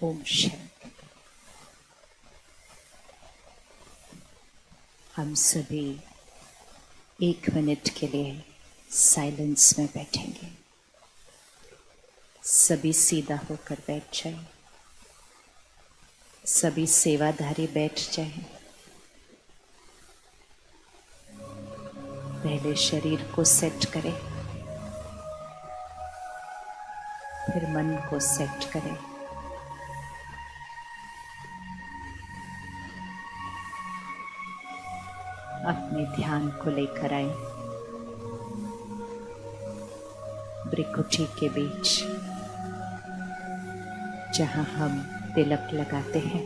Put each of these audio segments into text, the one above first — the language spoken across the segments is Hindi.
ओम शांति। हम सभी 1 मिनट के लिए साइलेंस में बैठेंगे। सभी सीधा होकर बैठ जाएं। सभी सेवाधारी बैठ जाएं। पहले शरीर को सेट करें, फिर मन को सेट करें। अपने ध्यान को लेकर आए भ्रिकुटी के बीच, जहां हम तिलक लगाते हैं।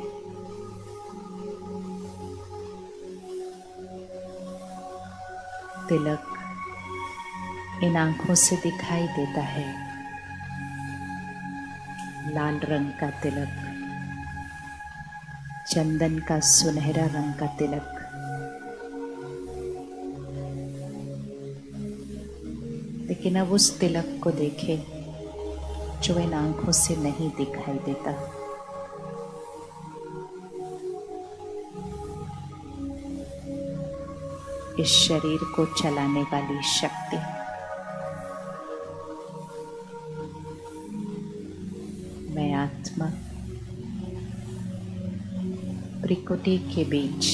तिलक इन आंखों से दिखाई देता है। लाल रंग का तिलक, चंदन का सुनहरा रंग का तिलक। लेकिन अब उस तिलक को देखें जो इन आंखों से नहीं दिखाई देता। इस शरीर को चलाने वाली शक्ति, मैं आत्मा भ्रिकुटी के बीच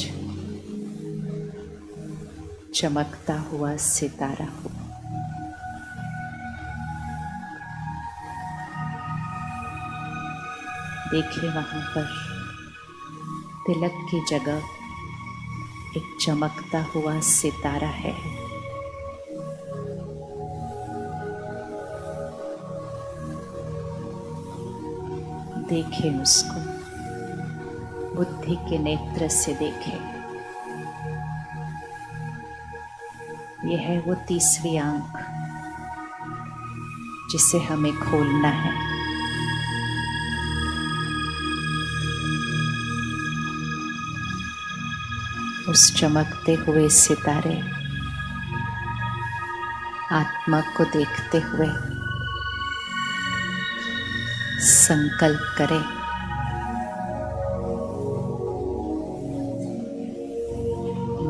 चमकता हुआ सितारा हूँ। देखिए, वहां पर तिलक की जगह एक चमकता हुआ सितारा है। देखें उसको, बुद्धि के नेत्र से देखें। यह है वो तीसरी आंख जिसे हमें खोलना है। उस चमकते हुए सितारे आत्मा को देखते हुए संकल्प करें,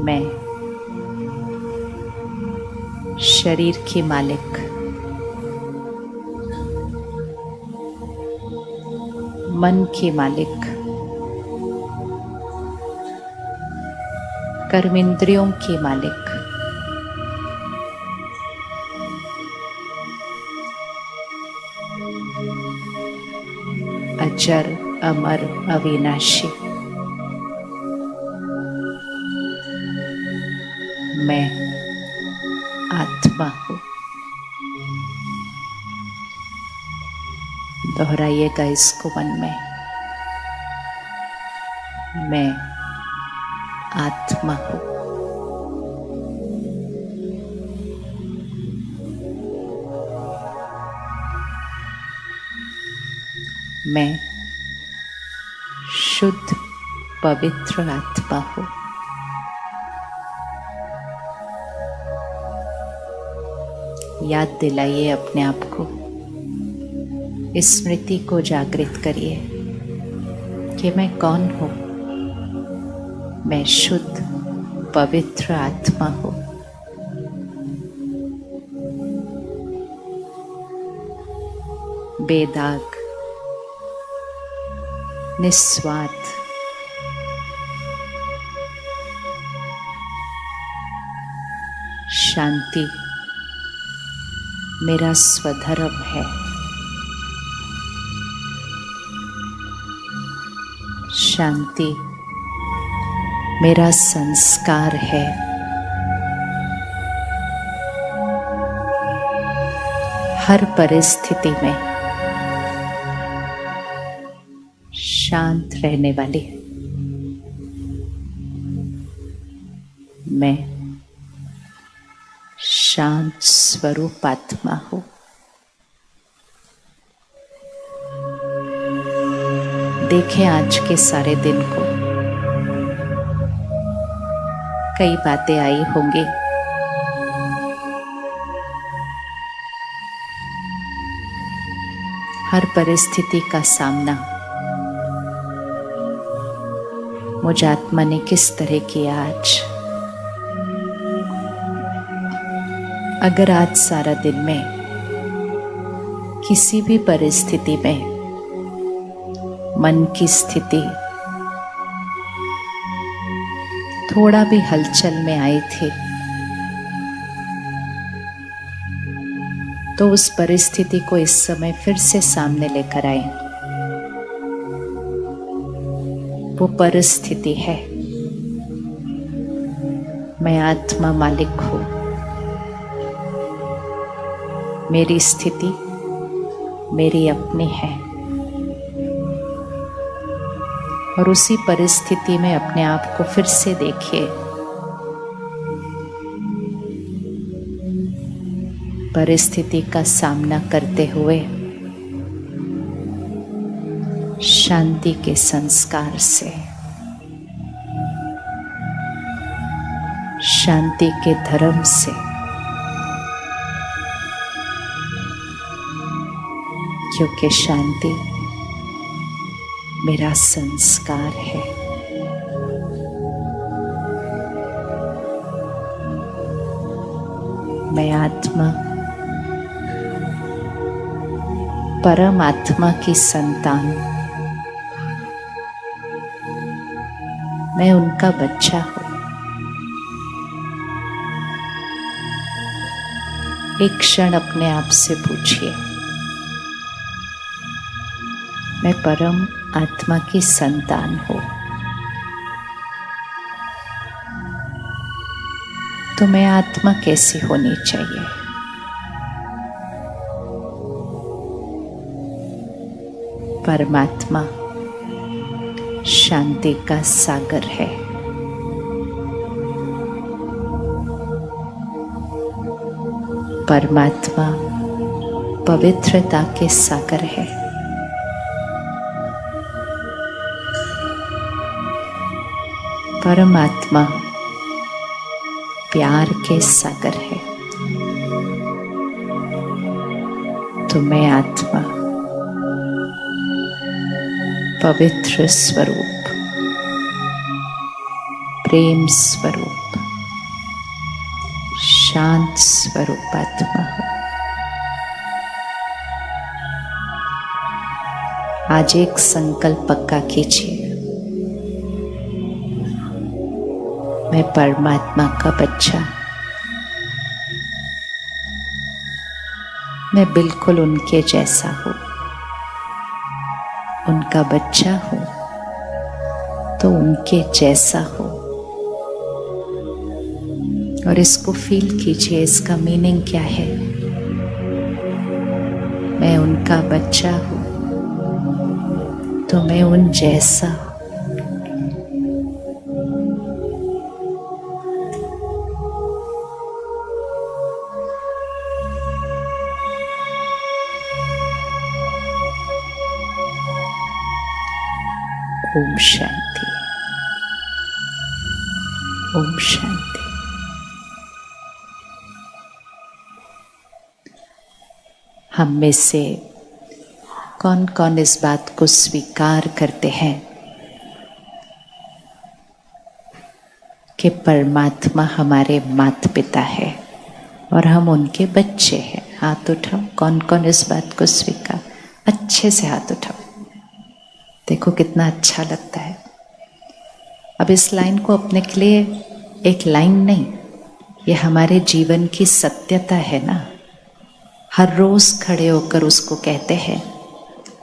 मैं शरीर की मालिक, मन की मालिक, कर्मेंद्रियों की मालिक, अजर अमर अविनाशी, मैं आत्मा हूँ। दोहराइएगा इसको मन में, मैं आत्मा हूँ। मैं शुद्ध पवित्र आत्मा हूँ। याद दिलाइए अपने आप को, स्मृति को जागृत करिए कि मैं कौन हूँ। मैं शुद्ध पवित्र आत्मा हूँ। बेदाग, निस्वार्थ, शांति मेरा स्वधर्म है। शांति मेरा संस्कार है। हर परिस्थिति में शांत रहने वाली मैं शांत स्वरूप आत्मा हूँ। देखें आज के सारे दिन को, कई बातें आई होंगी। हर परिस्थिति का सामना मुझ आत्मा ने किस तरह किया आज। अगर आज सारा दिन में किसी भी परिस्थिति में मन की स्थिति थोड़ा भी हलचल में आई थी, तो उस परिस्थिति को इस समय फिर से सामने लेकर आए। वो परिस्थिति है, मैं आत्मा मालिक हूं, मेरी स्थिति मेरी अपनी है, और उसी परिस्थिति में अपने आप को फिर से देखिए। परिस्थिति का सामना करते हुए शांति के संस्कार से, शांति के धर्म से, क्योंकि शांति मेरा संस्कार है। मैं आत्मा परमात्मा की संतान, मैं उनका बच्चा हूं। एक क्षण अपने आप से पूछिए, मैं परम आत्मा की संतान हूं, तो मैं आत्मा कैसी होनी चाहिए? परमात्मा शांति का सागर है। परमात्मा पवित्रता के सागर है। परमात्मा प्यार के सागर है। तो मैं आत्मा पवित्र स्वरूप, प्रेम स्वरूप, शांत स्वरूप आत्मा हूं। आज एक संकल्प पक्का कीजिए, मैं परमात्मा का बच्चा, मैं बिल्कुल उनके जैसा हूं, उनका बच्चा हूं तो उनके जैसा हूं। और इसको फील कीजिए, इसका मीनिंग क्या है? मैं उनका बच्चा हूं तो मैं उन जैसा हूं। ओम शांति, ओम शांति। हम में से कौन कौन इस बात को स्वीकार करते हैं कि परमात्मा हमारे माता पिता है और हम उनके बच्चे हैं? हाथ उठाओ, कौन कौन इस बात को स्वीकार? अच्छे से हाथ उठाओ, देखो कितना अच्छा लगता है। अब इस लाइन को अपने के लिए एक लाइन नहीं, ये हमारे जीवन की सत्यता है ना। हर रोज खड़े होकर उसको कहते हैं,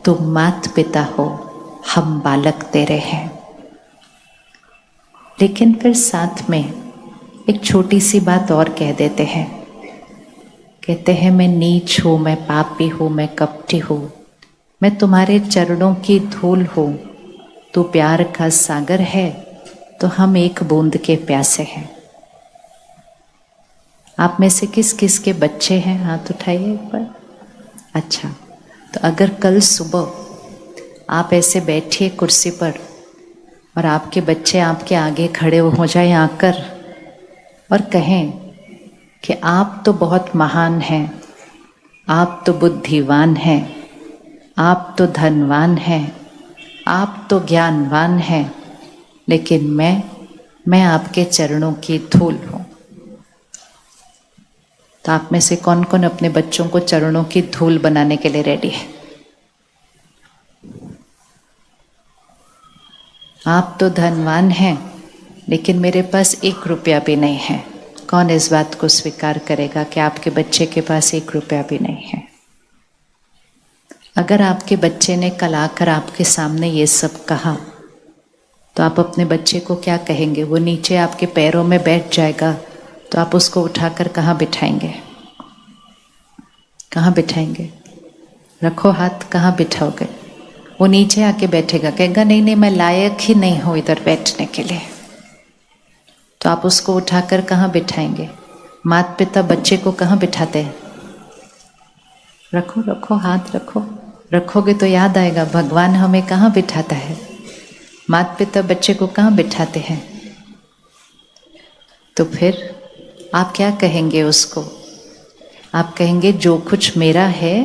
तुम माता पिता हो, हम बालक तेरे हैं। लेकिन फिर साथ में एक छोटी सी बात और कह देते हैं, कहते हैं मैं नीच हूं, मैं पापी हूं, मैं कपटी हूं, मैं तुम्हारे चरणों की धूल हूं, तू प्यार का सागर है तो हम एक बूंद के प्यासे हैं। आप में से किस किस के बच्चे हैं? हाथ उठाइए एक बार। अच्छा, तो अगर कल सुबह आप ऐसे बैठिए कुर्सी पर और आपके बच्चे आपके आगे खड़े हो जाएं आकर और कहें कि आप तो बहुत महान हैं, आप तो बुद्धिवान हैं, आप तो धनवान हैं, आप तो ज्ञानवान हैं, लेकिन मैं आपके चरणों की धूल हूं। तो आप में से कौन कौन अपने बच्चों को चरणों की धूल बनाने के लिए रेडी है? आप तो धनवान हैं, लेकिन मेरे पास 1 रुपया भी नहीं है। कौन इस बात को स्वीकार करेगा कि आपके बच्चे के पास 1 रुपया भी नहीं है? अगर आपके बच्चे ने कल आकर आपके सामने ये सब कहा, तो आप अपने बच्चे को क्या कहेंगे? वो नीचे आपके पैरों में बैठ जाएगा, तो आप उसको उठाकर कहाँ बिठाएंगे? कहाँ बिठाएंगे? रखो हाथ, कहाँ बिठाओगे? वो नीचे आके बैठेगा, कहेगा नहीं नहीं मैं लायक ही नहीं हूँ इधर बैठने के लिए। तो आप उसको उठाकर कहाँ बिठाएंगे? माता पिता बच्चे को कहाँ बिठाते हैं? रखो रखो हाथ रखो। रखोगे तो याद आएगा भगवान हमें कहाँ बिठाता है। माता पिता बच्चे को कहाँ बिठाते हैं? तो फिर आप क्या कहेंगे उसको? आप कहेंगे जो कुछ मेरा है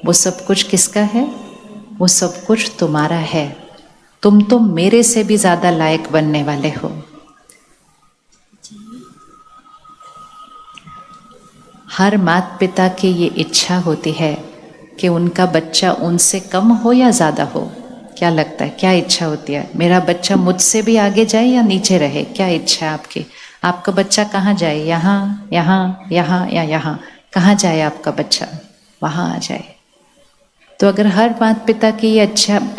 वो सब कुछ किसका है? वो सब कुछ तुम्हारा है। तुम तो मेरे से भी ज्यादा लायक बनने वाले हो। हर माता पिता की ये इच्छा होती है कि उनका बच्चा उनसे कम हो या ज्यादा हो। क्या लगता है, क्या इच्छा होती है? मेरा बच्चा मुझसे भी आगे जाए या नीचे रहे? क्या इच्छा है आपकी? आपका बच्चा कहाँ जाए? यहाँ, यहाँ, यहाँ या यहाँ? कहाँ जाए आपका बच्चा? वहाँ आ जाए। तो अगर हर माता पिता की ये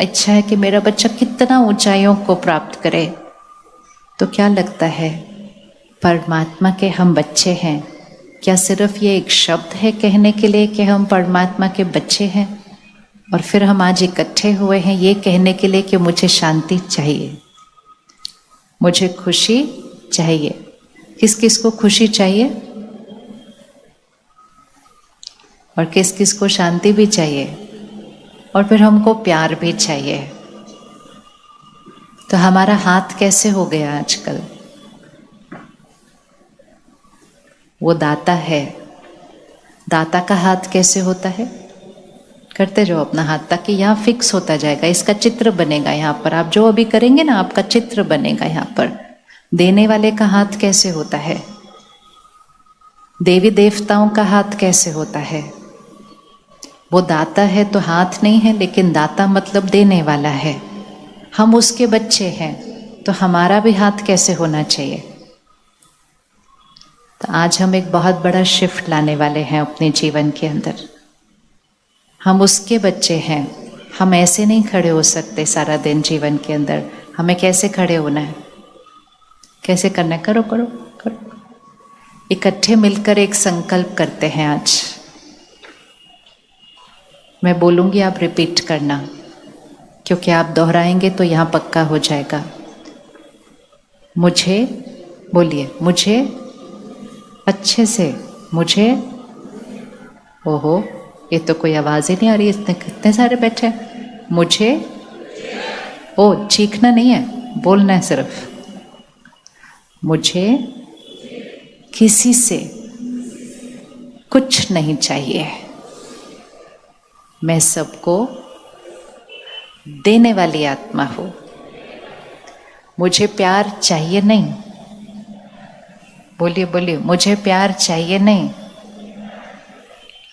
इच्छा है कि मेरा बच्चा कितना ऊंचाइयों को प्राप्त करे, तो क्या लगता है परमात्मा के हम बच्चे हैं? क्या सिर्फ ये एक शब्द है कहने के लिए कि हम परमात्मा के बच्चे हैं? और फिर हम आज इकट्ठे हुए हैं ये कहने के लिए कि मुझे शांति चाहिए, मुझे खुशी चाहिए। किस किस को खुशी चाहिए और किस किस को शांति भी चाहिए, और फिर हमको प्यार भी चाहिए। तो हमारा हाथ कैसे हो गया आजकल? वो दाता है। दाता का हाथ कैसे होता है? करते जाओ अपना हाथ, ताकि यहाँ फिक्स होता जाएगा, इसका चित्र बनेगा यहाँ पर। आप जो अभी करेंगे ना, आपका चित्र बनेगा यहाँ पर। देने वाले का हाथ कैसे होता है? देवी देवताओं का हाथ कैसे होता है? वो दाता है तो हाथ नहीं है, लेकिन दाता मतलब देने वाला है। हम उसके बच्चे हैं, तो हमारा भी हाथ कैसे होना चाहिए? तो आज हम एक बहुत बड़ा शिफ्ट लाने वाले हैं अपने जीवन के अंदर। हम उसके बच्चे हैं। हम ऐसे नहीं खड़े हो सकते सारा दिन जीवन के अंदर। हमें कैसे खड़े होना है, कैसे करना है? करो करो करो। इकट्ठे मिलकर एक संकल्प करते हैं आज। मैं बोलूँगी, आप रिपीट करना, क्योंकि आप दोहराएंगे तो यहाँ पक्का हो जाएगा। मुझे, बोलिए, मुझे अच्छे से, मुझे, ओहो ये तो कोई आवाज़ ही नहीं आ रही, इतने कितने सारे बैठे हैं। मुझे, ओ चीखना नहीं है, बोलना है सिर्फ। मुझे किसी से कुछ नहीं चाहिए। मैं सबको देने वाली आत्मा हूँ। मुझे प्यार चाहिए नहीं। बोलिए बोलिए, मुझे प्यार चाहिए नहीं।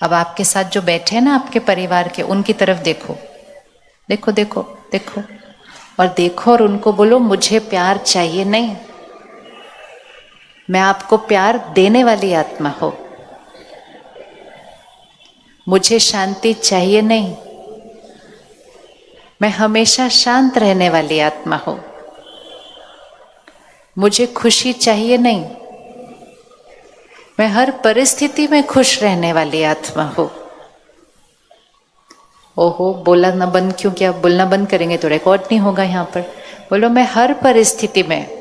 अब आपके साथ जो बैठे हैं ना आपके परिवार के, उनकी तरफ देखो, देखो देखो देखो, और देखो और उनको बोलो मुझे प्यार चाहिए नहीं। मैं आपको प्यार देने वाली आत्मा हूँ। मुझे शांति चाहिए नहीं। मैं हमेशा शांत रहने वाली आत्मा हूँ। मुझे खुशी चाहिए नहीं। मैं हर परिस्थिति में खुश रहने वाली आत्मा हूँ। ओहो, बोला ना बंद क्यों किया? बोलना बंद करेंगे तो रिकॉर्ड नहीं होगा यहाँ पर। बोलो, मैं हर परिस्थिति में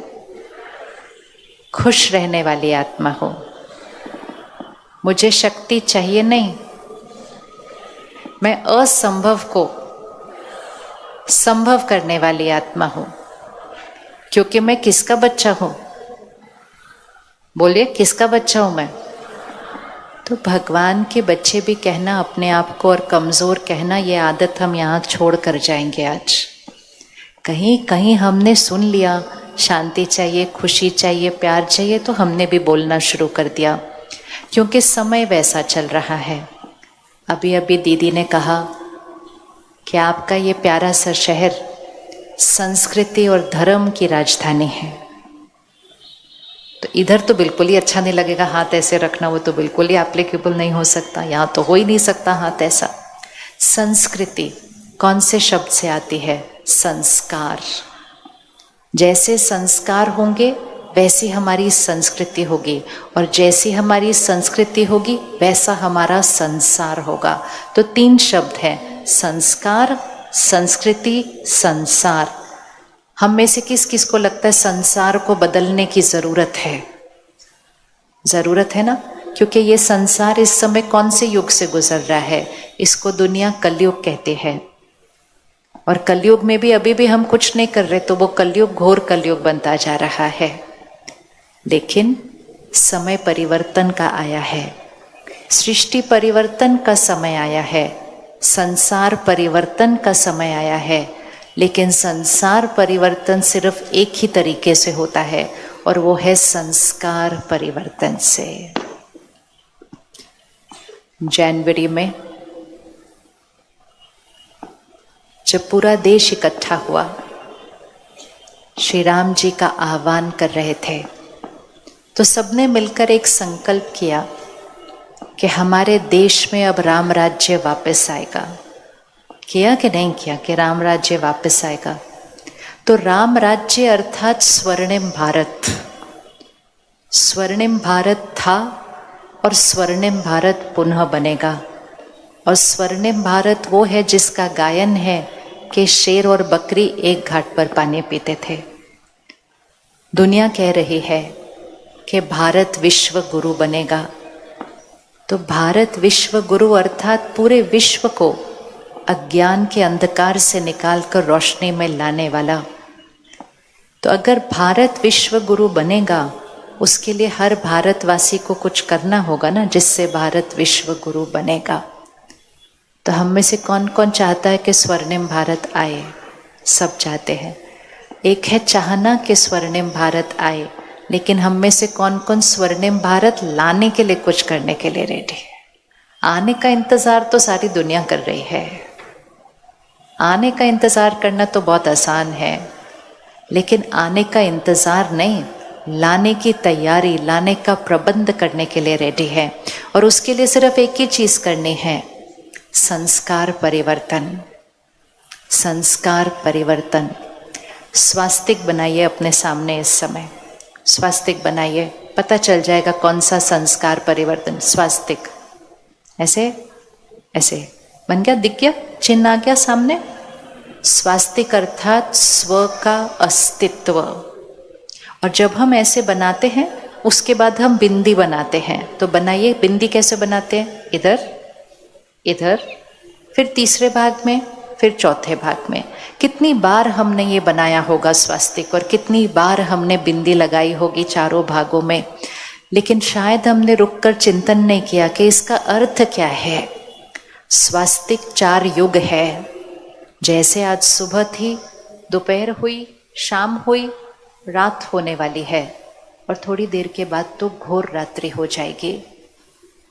खुश रहने वाली आत्मा हूँ। मुझे शक्ति चाहिए नहीं। मैं असंभव को संभव करने वाली आत्मा हूँ। क्योंकि मैं किसका बच्चा हूँ? बोलिए, किसका बच्चा हूं मैं? तो भगवान के बच्चे भी कहना अपने आप को, और कमजोर कहना, ये आदत हम यहाँ छोड़ कर जाएंगे आज। कहीं कहीं हमने सुन लिया शांति चाहिए, खुशी चाहिए, प्यार चाहिए, तो हमने भी बोलना शुरू कर दिया, क्योंकि समय वैसा चल रहा है। अभी अभी दीदी ने कहा कि आपका ये प्यारा सा शहर संस्कृति और धर्म की राजधानी है। तो इधर तो बिल्कुल ही अच्छा नहीं लगेगा, हाथ ऐसे रखना वो तो बिल्कुल ही एप्लीकेबल नहीं हो सकता, यहाँ तो हो ही नहीं सकता हाथ ऐसा। संस्कृति कौन से शब्द से आती है? संस्कार। जैसे संस्कार होंगे वैसी हमारी संस्कृति होगी, और जैसी हमारी संस्कृति होगी वैसा हमारा संसार होगा। तो 3 शब्द हैं, संस्कार, संस्कृति, संसार। हम में से किस किस को लगता है संसार को बदलने की जरूरत है? जरूरत है ना, क्योंकि ये संसार इस समय कौन से युग से गुजर रहा है? इसको दुनिया कलयुग कहते हैं, और कलयुग में भी अभी भी हम कुछ नहीं कर रहे, तो वो कलयुग घोर कलयुग बनता जा रहा है। लेकिन समय परिवर्तन का आया है, सृष्टि परिवर्तन का समय आया है, संसार परिवर्तन का समय आया है। लेकिन संसार परिवर्तन सिर्फ एक ही तरीके से होता है, और वो है संस्कार परिवर्तन से। जनवरी में जब पूरा देश इकट्ठा हुआ, श्री राम जी का आह्वान कर रहे थे, तो सबने मिलकर एक संकल्प किया कि हमारे देश में अब राम राज्य वापस आएगा। किया कि नहीं किया कि राम राज्य वापस आएगा? तो राम राज्य अर्थात स्वर्णिम भारत। स्वर्णिम भारत था और स्वर्णिम भारत पुनः बनेगा। और स्वर्णिम भारत वो है जिसका गायन है कि शेर और बकरी एक घाट पर पानी पीते थे। दुनिया कह रही है कि भारत विश्व गुरु बनेगा। तो भारत विश्व गुरु अर्थात पूरे विश्व को अज्ञान के अंधकार से निकालकर रोशनी में लाने वाला। तो अगर भारत विश्व गुरु बनेगा, उसके लिए हर भारतवासी को कुछ करना होगा ना, जिससे भारत विश्व गुरु बनेगा। तो हम में से कौन कौन चाहता है कि स्वर्णिम भारत आए? सब चाहते हैं। एक है चाहना कि स्वर्णिम भारत आए, लेकिन हम में से कौन कौन स्वर्णिम भारत लाने के लिए कुछ करने के लिए रेडी है? आने का इंतजार तो सारी दुनिया कर रही है। आने का इंतजार करना तो बहुत आसान है, लेकिन आने का इंतजार नहीं, लाने की तैयारी, लाने का प्रबंध करने के लिए रेडी है। और उसके लिए सिर्फ एक ही चीज करनी है, संस्कार परिवर्तन। संस्कार परिवर्तन। स्वास्तिक बनाइए अपने सामने इस समय, स्वास्तिक बनाइए, पता चल जाएगा कौन सा संस्कार परिवर्तन। स्वास्तिक ऐसे ऐसे बन गया, दिख गया, चिन्ह आ गया सामने। स्वास्तिक अर्थात स्व का अस्तित्व। और जब हम ऐसे बनाते हैं, उसके बाद हम बिंदी बनाते हैं। तो बनाइए, बिंदी कैसे बनाते हैं? इधर इधर, फिर तीसरे भाग में, फिर चौथे भाग में। कितनी बार हमने ये बनाया होगा स्वास्तिक, और कितनी बार हमने बिंदी लगाई होगी चारों भागों में, लेकिन शायद हमने रुककर चिंतन नहीं किया कि इसका अर्थ क्या है। स्वास्तिक 4 युग है। जैसे आज सुबह थी, दोपहर हुई, शाम हुई, रात होने वाली है, और थोड़ी देर के बाद तो घोर रात्रि हो जाएगी।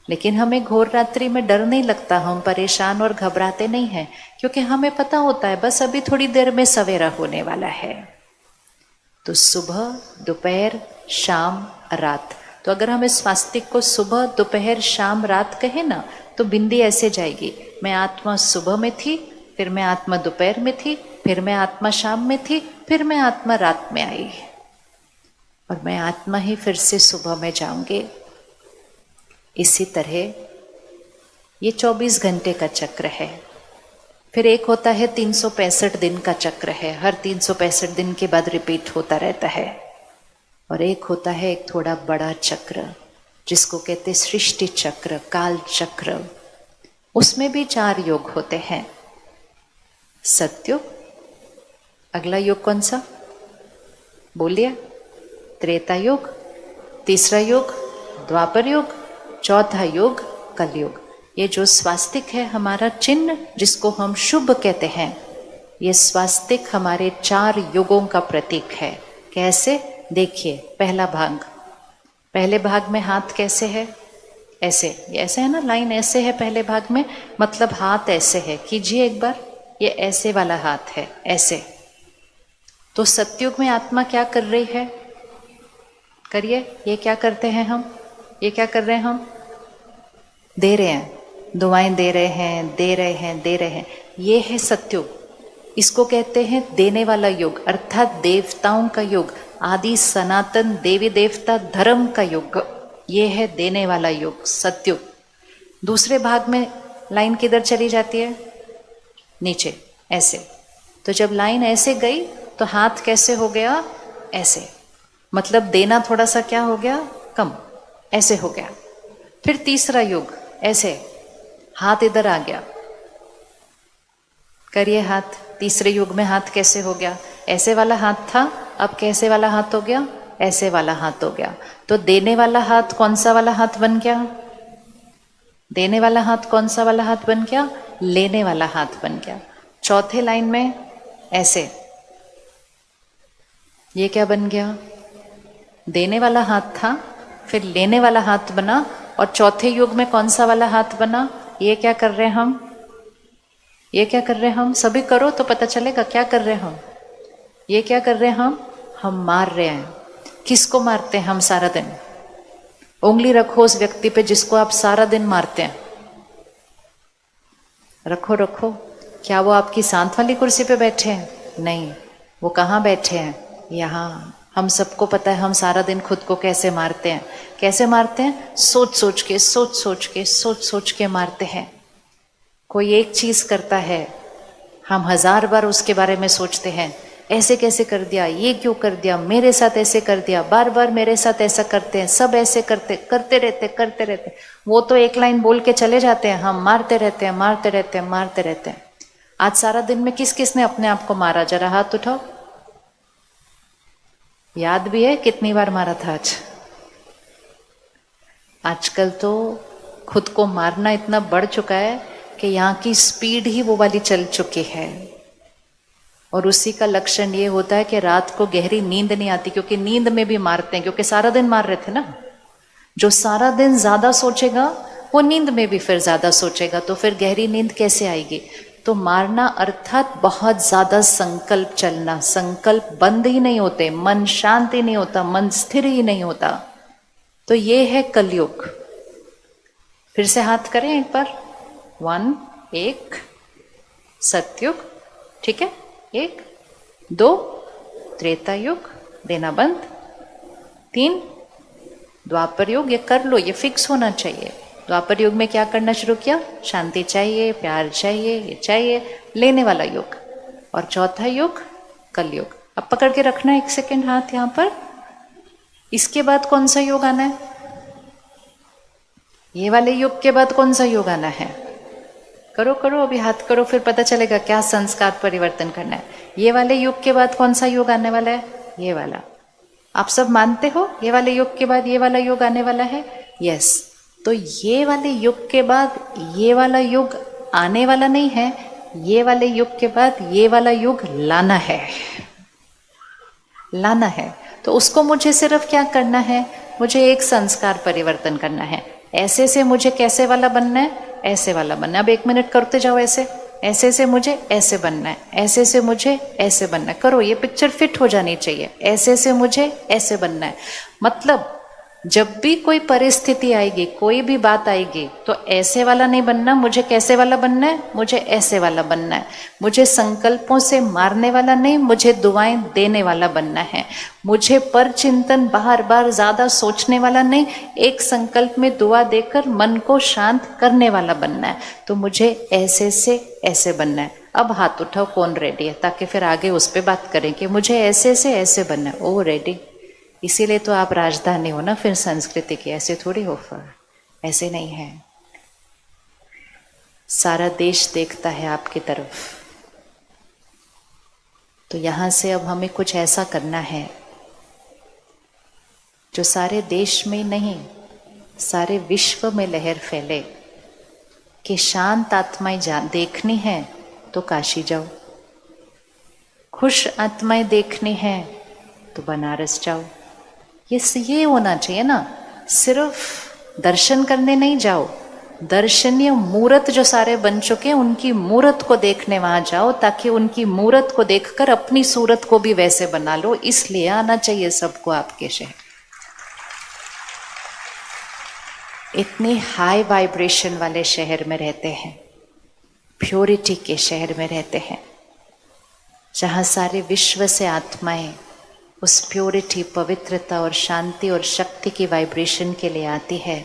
लेकिन हमें घोर रात्रि में डर नहीं लगता, हम परेशान और घबराते नहीं हैं, क्योंकि हमें पता होता है बस अभी थोड़ी देर में सवेरा होने वाला है। तो सुबह, दोपहर, शाम, रात। तो अगर हम इस स्वास्तिक को सुबह, दोपहर, शाम, रात कहें ना, तो बिंदी ऐसे जाएगी, मैं आत्मा सुबह में थी, फिर मैं आत्मा दोपहर में थी, फिर मैं आत्मा शाम में थी, फिर मैं आत्मा रात में आई, और मैं आत्मा ही फिर से सुबह में जाऊंगी। इसी तरह ये 24 घंटे का चक्र है। फिर एक होता है 365 दिन का चक्र है, हर 365 दिन के बाद रिपीट होता रहता है। और एक होता है एक थोड़ा बड़ा चक्र, जिसको कहते सृष्टि चक्र, काल चक्र। उसमें भी 4 युग होते हैं। सतयुग, अगला युग कौन सा बोलिए? त्रेता युग, तीसरा युग द्वापर युग, चौथा युग कलयुग। ये जो स्वास्तिक है हमारा चिन्ह, जिसको हम शुभ कहते हैं, ये स्वास्तिक हमारे 4 युगों का प्रतीक है कैसे? देखिए पहला भाग, पहले भाग में हाथ कैसे है? ऐसे, ये ऐसे है ना, लाइन ऐसे है पहले भाग में, मतलब हाथ ऐसे है। कीजिए एक बार, ये ऐसे वाला हाथ है, ऐसे। तो सतयुग में आत्मा क्या कर रही है? करिए, ये क्या करते हैं हम? ये क्या कर रहे हैं हम? दे रहे हैं, दुआएं दे रहे हैं, दे रहे हैं, दे रहे हैं। ये है सतयुग। इसको कहते हैं देने वाला युग, अर्थात देवताओं का युग, आदि सनातन देवी देवता धर्म का युग। ये है देने वाला युग, सतयुग। दूसरे भाग में लाइन किधर चली जाती है? नीचे, ऐसे। तो जब लाइन ऐसे गई तो हाथ कैसे हो गया? ऐसे, मतलब देना थोड़ा सा क्या हो गया? कम, ऐसे हो गया। फिर तीसरा युग, ऐसे, हाथ इधर आ गया। करिए हाथ, तीसरे युग में हाथ कैसे हो गया? ऐसे वाला हाथ था, अब कैसे वाला हाथ हो गया? ऐसे वाला हाथ हो गया। तो देने वाला हाथ कौन सा वाला हाथ बन गया? देने वाला हाथ कौन सा वाला हाथ बन गया? लेने वाला हाथ बन गया। चौथे लाइन में ऐसे, ये क्या बन गया? देने वाला हाथ था, फिर लेने वाला हाथ बना, और चौथे युग में कौन सा वाला हाथ बना? ये क्या कर रहे हैं हम? ये क्या कर रहे हैं हम? सभी करो तो पता चलेगा क्या कर रहे हैं हम। ये क्या कर रहे हैं हम मार रहे हैं। किसको मारते हैं हम सारा दिन? उंगली रखो उस व्यक्ति पे जिसको आप सारा दिन मारते हैं। रखो रखो। क्या वो आपकी साथ वाली कुर्सी पे बैठे हैं? नहीं, वो कहाँ बैठे हैं? यहाँ। हम सबको पता है हम सारा दिन खुद को कैसे मारते हैं। कैसे मारते हैं? सोच सोच के, सोच सोच के, सोच सोच के मारते हैं। कोई एक चीज करता है, हम 1000 बार उसके बारे में सोचते हैं, ऐसे कैसे कर दिया, ये क्यों कर दिया, मेरे साथ ऐसे कर दिया, बार बार मेरे साथ ऐसा करते हैं, सब ऐसे करते रहते। वो तो एक लाइन बोल के चले जाते हैं, हम मारते रहते हैं, मारते रहते हैं, मारते रहते हैं। आज सारा दिन में किस किस ने अपने आप को मारा? जरा हाथ उठाओ। याद भी है कितनी बार मारा था आज? आजकल तो खुद को मारना इतना बढ़ चुका है कि यहाँ की स्पीड ही वो वाली चल चुकी है। और उसी का लक्षण ये होता है कि रात को गहरी नींद नहीं आती, क्योंकि नींद में भी मारते हैं, क्योंकि सारा दिन मार रहे थे ना। जो सारा दिन ज्यादा सोचेगा वो नींद में भी फिर ज्यादा सोचेगा, तो फिर गहरी नींद कैसे आएगी? तो मारना अर्थात बहुत ज्यादा संकल्प चलना। संकल्प बंद ही नहीं होते, मन शांत ही नहीं होता, मन स्थिर ही नहीं होता। तो ये है कलयुग। फिर से हाथ करें एक बार। 1, 1 सतयुग, ठीक है। 1, 2 त्रेता युग, देना बंद। 3 द्वापर युग। ये कर लो, ये फिक्स होना चाहिए। द्वापर युग में क्या करना शुरू किया? शांति चाहिए, प्यार चाहिए, ये चाहिए, लेने वाला युग। और चौथा युग कलयुग। अब पकड़ के रखना 1 सेकेंड हाथ यहां पर। इसके बाद कौन सा युग आना है? ये वाले युग के बाद कौन सा युग आना है? करो करो, अभी हाथ करो, फिर पता चलेगा क्या संस्कार परिवर्तन करना है। ये वाले युग के बाद कौन सा युग आने वाला है? ये वाला। आप सब मानते हो ये वाले युग के बाद ये वाला युग आने वाला है? यस। तो ये वाले युग के बाद ये वाला युग आने वाला नहीं है, ये वाले युग के बाद ये वाला युग लाना है। लाना है तो उसको मुझे सिर्फ क्या करना है? मुझे एक संस्कार परिवर्तन करना है। ऐसे से मुझे कैसे वाला बनना है? ऐसे वाला बनना है। अब 1 मिनट करते जाओ ऐसे। ऐसे से मुझे ऐसे बनना है, ऐसे से मुझे ऐसे बनना है। करो, ये पिक्चर फिट हो जानी चाहिए। ऐसे से मुझे ऐसे बनना है। मतलब जब भी कोई परिस्थिति आएगी, कोई भी बात आएगी, तो ऐसे वाला नहीं बनना। मुझे कैसे वाला बनना है? मुझे ऐसे वाला बनना है। मुझे संकल्पों से मारने वाला नहीं, मुझे दुआएं देने वाला बनना है। मुझे पर चिंतन बार बार ज्यादा सोचने वाला नहीं, एक संकल्प में दुआ देकर मन को शांत करने वाला बनना है। तो मुझे ऐसे से ऐसे बनना है। अब हाथ उठाओ कौन रेडी है, ताकि फिर आगे उस पर बात करें कि मुझे ऐसे से ऐसे बनना है। ओ रेडी। इसीलिए तो आप राजधानी हो ना फिर संस्कृति की। ऐसे थोड़ी हो, फिर ऐसे नहीं है। सारा देश देखता है आपकी तरफ। तो यहां से अब हमें कुछ ऐसा करना है जो सारे देश में नहीं, सारे विश्व में लहर फैले कि शांत आत्माएं देखनी है तो काशी जाओ, खुश आत्माएं देखनी है तो बनारस जाओ। ये होना चाहिए ना, सिर्फ दर्शन करने नहीं जाओ, दर्शनीय मूर्त जो सारे बन चुके हैं उनकी मूर्त को देखने वहां जाओ, ताकि उनकी मूर्त को देखकर अपनी सूरत को भी वैसे बना लो। इसलिए आना चाहिए सबको आपके शहर। इतनी हाई वाइब्रेशन वाले शहर में रहते हैं, प्योरिटी के शहर में रहते हैं, जहां सारे विश्व से आत्माएं उस प्योरिटी, पवित्रता और शांति और शक्ति की वाइब्रेशन के लिए आती है।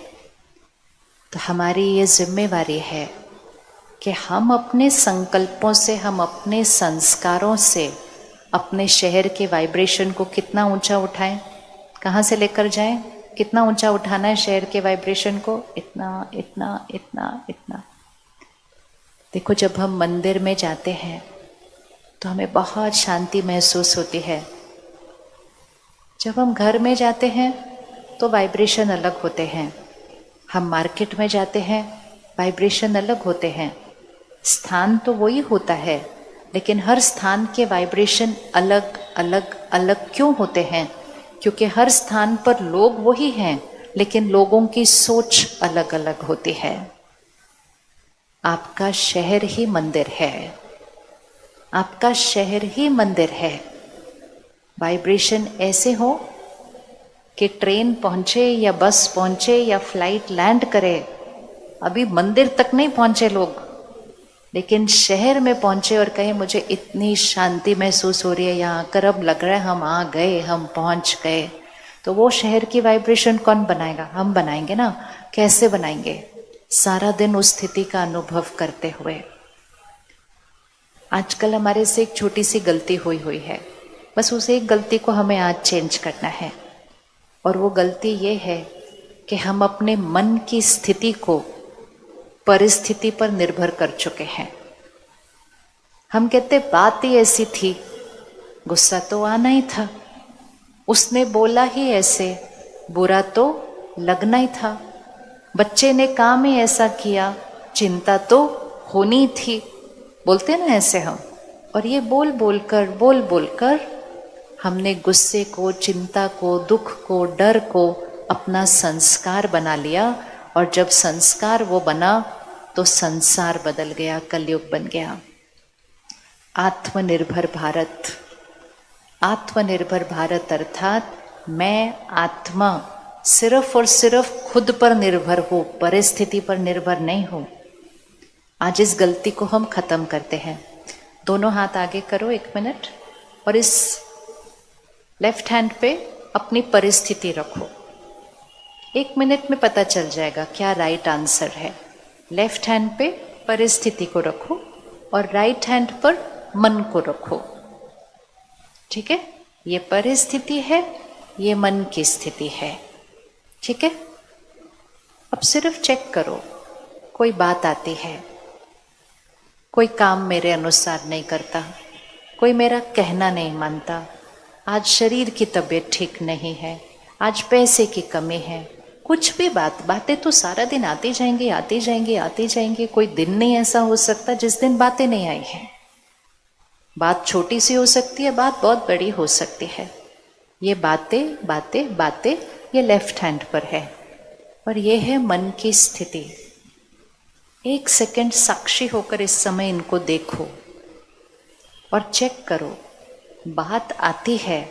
तो हमारी ये जिम्मेवारी है कि हम अपने संकल्पों से, हम अपने संस्कारों से अपने शहर के वाइब्रेशन को कितना ऊंचा उठाएं, कहाँ से लेकर जाएं, कितना ऊंचा उठाना है शहर के वाइब्रेशन को, इतना इतना इतना इतना। देखो, जब हम मंदिर में जाते हैं तो हमें बहुत शांति महसूस होती है। जब हम घर में जाते हैं तो वाइब्रेशन अलग होते हैं, हम मार्केट में जाते हैं वाइब्रेशन अलग होते हैं। स्थान तो वही होता है, लेकिन हर स्थान के वाइब्रेशन अलग अलग अलग क्यों होते हैं? क्योंकि हर स्थान पर लोग वही हैं, लेकिन लोगों की सोच अलग अलग होती है। आपका शहर ही मंदिर है, आपका शहर ही मंदिर है। वाइब्रेशन ऐसे हो कि ट्रेन पहुंचे या बस पहुंचे या फ्लाइट लैंड करे, अभी मंदिर तक नहीं पहुंचे लोग, लेकिन शहर में पहुंचे और कहे मुझे इतनी शांति महसूस हो रही है यहाँ आकर, अब लग रहा है हम आ गए, हम पहुंच गए। तो वो शहर की वाइब्रेशन कौन बनाएगा? हम बनाएंगे ना। कैसे बनाएंगे? सारा दिन उस स्थिति का अनुभव करते हुए। आजकल हमारे से एक छोटी सी गलती हुई है, बस उस एक गलती को हमें आज चेंज करना है। और वो गलती ये है कि हम अपने मन की स्थिति को परिस्थिति पर निर्भर कर चुके हैं। हम कहते बात ही ऐसी थी, गुस्सा तो आना ही था, उसने बोला ही ऐसे, बुरा तो लगना ही था, बच्चे ने काम ही ऐसा किया, चिंता तो होनी थी। बोलते ना ऐसे हम। और ये बोल बोलकर हमने गुस्से को, चिंता को, दुख को, डर को अपना संस्कार बना लिया। और जब संस्कार वो बना तो संसार बदल गया, कलयुग बन गया। आत्मनिर्भर भारत, आत्मनिर्भर भारत अर्थात मैं आत्मा सिर्फ और सिर्फ खुद पर निर्भर हूं, परिस्थिति पर निर्भर नहीं हूं। आज इस गलती को हम खत्म करते हैं। दोनों हाथ आगे करो 1 मिनट, और इस लेफ्ट हैंड पे अपनी परिस्थिति रखो। 1 मिनट में पता चल जाएगा क्या राइट आंसर है। लेफ्ट हैंड पे परिस्थिति को रखो और राइट हैंड पर मन को रखो। ठीक है? ये परिस्थिति है, ये मन की स्थिति है। ठीक है? अब सिर्फ चेक करो, कोई बात आती है, कोई काम मेरे अनुसार नहीं करता, कोई मेरा कहना नहीं मानता, आज शरीर की तबीयत ठीक नहीं है, आज पैसे की कमी है, कुछ भी बातें तो सारा दिन आती जाएंगी आती जाएंगी आती जाएंगी। कोई दिन नहीं ऐसा हो सकता जिस दिन बातें नहीं आई हैं। बात छोटी सी हो सकती है, बात बहुत बड़ी हो सकती है। ये बातें बातें बातें ये लेफ्ट हैंड पर है, और ये है मन की स्थिति। 1 सेकंड साक्षी होकर इस समय इनको देखो और चेक करो। बात आती है,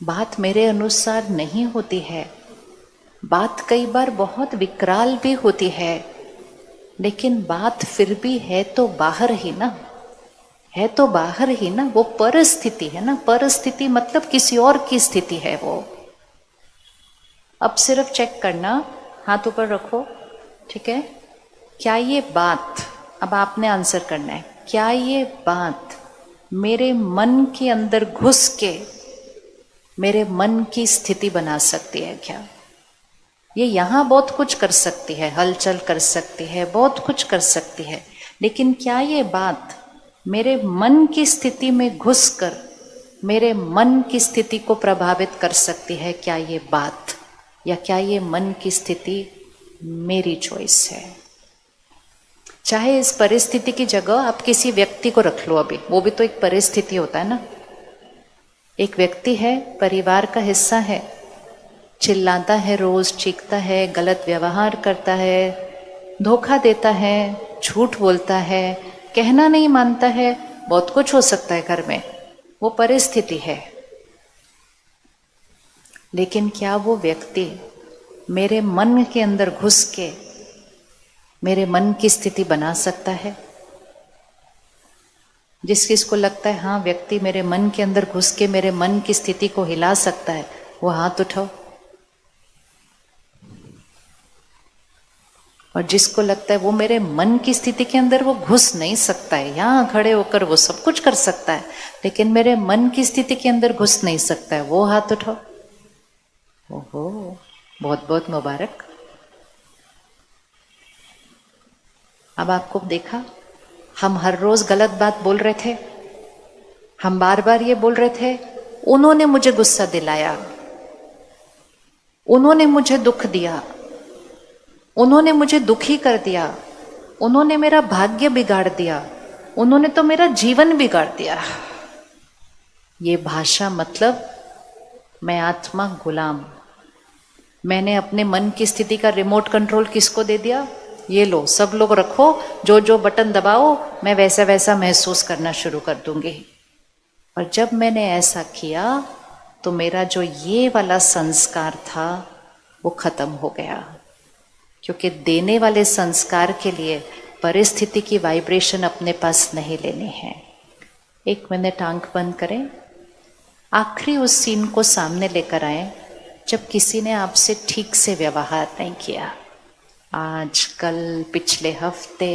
बात मेरे अनुसार नहीं होती है, बात कई बार बहुत विकराल भी होती है, लेकिन बात फिर भी है तो बाहर ही ना, है तो बाहर ही ना। वो परिस्थिति है ना, परिस्थिति मतलब किसी और की स्थिति है वो। अब सिर्फ चेक करना, हाथ ऊपर रखो। ठीक है? क्या ये बात, अब आपने आंसर करना है, क्या ये बात मेरे मन के अंदर घुस के मेरे मन की स्थिति बना सकती है क्या? ये यहां बहुत कुछ कर सकती है, हलचल कर सकती है, बहुत कुछ कर सकती है, लेकिन क्या ये बात मेरे मन की स्थिति में घुसकर मेरे मन की स्थिति को प्रभावित कर सकती है? क्या ये बात, या क्या ये मन की स्थिति मेरी चॉइस है? चाहे इस परिस्थिति की जगह आप किसी व्यक्ति को रख लो, अभी वो भी तो एक परिस्थिति होता है ना। एक व्यक्ति है, परिवार का हिस्सा है, चिल्लाता है, रोज चीखता है, गलत व्यवहार करता है, धोखा देता है, झूठ बोलता है, कहना नहीं मानता है, बहुत कुछ हो सकता है घर में, वो परिस्थिति है। लेकिन क्या वो व्यक्ति मेरे मन के अंदर घुस के मेरे मन की स्थिति बना सकता है? जिस किसको लगता है हाँ व्यक्ति मेरे मन के अंदर घुस के मेरे मन की स्थिति को हिला सकता है, वो हाथ उठाओ। और जिसको लगता है वो मेरे मन की स्थिति के अंदर वो घुस नहीं सकता है, यहां खड़े होकर वो सब कुछ कर सकता है, लेकिन मेरे मन की स्थिति के अंदर घुस नहीं सकता है, वो हाथ उठाओ। ओहो, बहुत बहुत मुबारक। अब आपको देखा, हम हर रोज गलत बात बोल रहे थे, हम बार बार ये बोल रहे थे, उन्होंने मुझे गुस्सा दिलाया, उन्होंने मुझे दुख दिया, उन्होंने मुझे दुखी कर दिया, उन्होंने मेरा भाग्य बिगाड़ दिया, उन्होंने तो मेरा जीवन बिगाड़ दिया। ये भाषा मतलब मैं आत्मा गुलाम, मैंने अपने मन की स्थिति का रिमोट कंट्रोल किसको दे दिया? ये लो, सब लोग रखो, जो जो बटन दबाओ मैं वैसा वैसा महसूस करना शुरू कर दूंगी। और जब मैंने ऐसा किया तो मेरा जो ये वाला संस्कार था वो खत्म हो गया, क्योंकि देने वाले संस्कार के लिए परिस्थिति की वाइब्रेशन अपने पास नहीं लेनी है। 1 मिनट आंख बंद करें, आखिरी उस सीन को सामने लेकर आए जब किसी ने आपसे ठीक से व्यवहार नहीं किया, आज कल पिछले हफ्ते।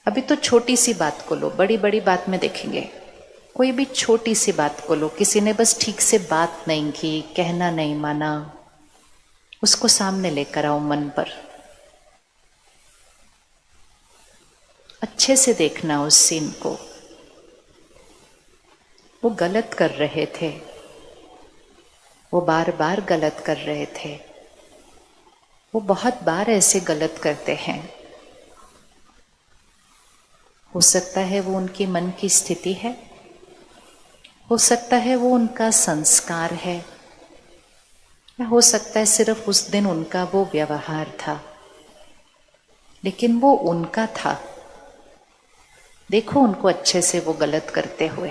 अभी तो छोटी सी बात को लो, बड़ी बड़ी बात में देखेंगे। कोई भी छोटी सी बात को लो, किसी ने बस ठीक से बात नहीं की, कहना नहीं माना, उसको सामने लेकर आओ मन पर, अच्छे से देखना उस सीन को। वो गलत कर रहे थे, वो बार बार गलत कर रहे थे, वो बहुत बार ऐसे गलत करते हैं। हो सकता है वो उनकी मन की स्थिति है, हो सकता है वो उनका संस्कार है, या हो सकता है सिर्फ उस दिन उनका वो व्यवहार था, लेकिन वो उनका था। देखो उनको अच्छे से वो गलत करते हुए,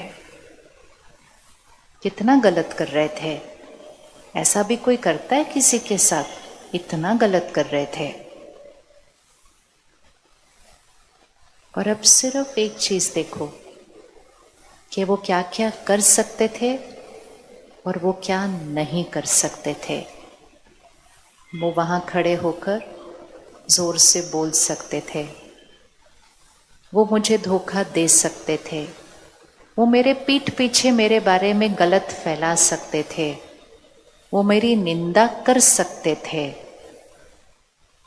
कितना गलत कर रहे थे। ऐसा भी कोई करता है किसी के साथ? इतना गलत कर रहे थे। और अब सिर्फ एक चीज देखो कि वो क्या क्या कर सकते थे और वो क्या नहीं कर सकते थे। वो वहां खड़े होकर जोर से बोल सकते थे, वो मुझे धोखा दे सकते थे, वो मेरे पीठ पीछे मेरे बारे में गलत फैला सकते थे, वो मेरी निंदा कर सकते थे,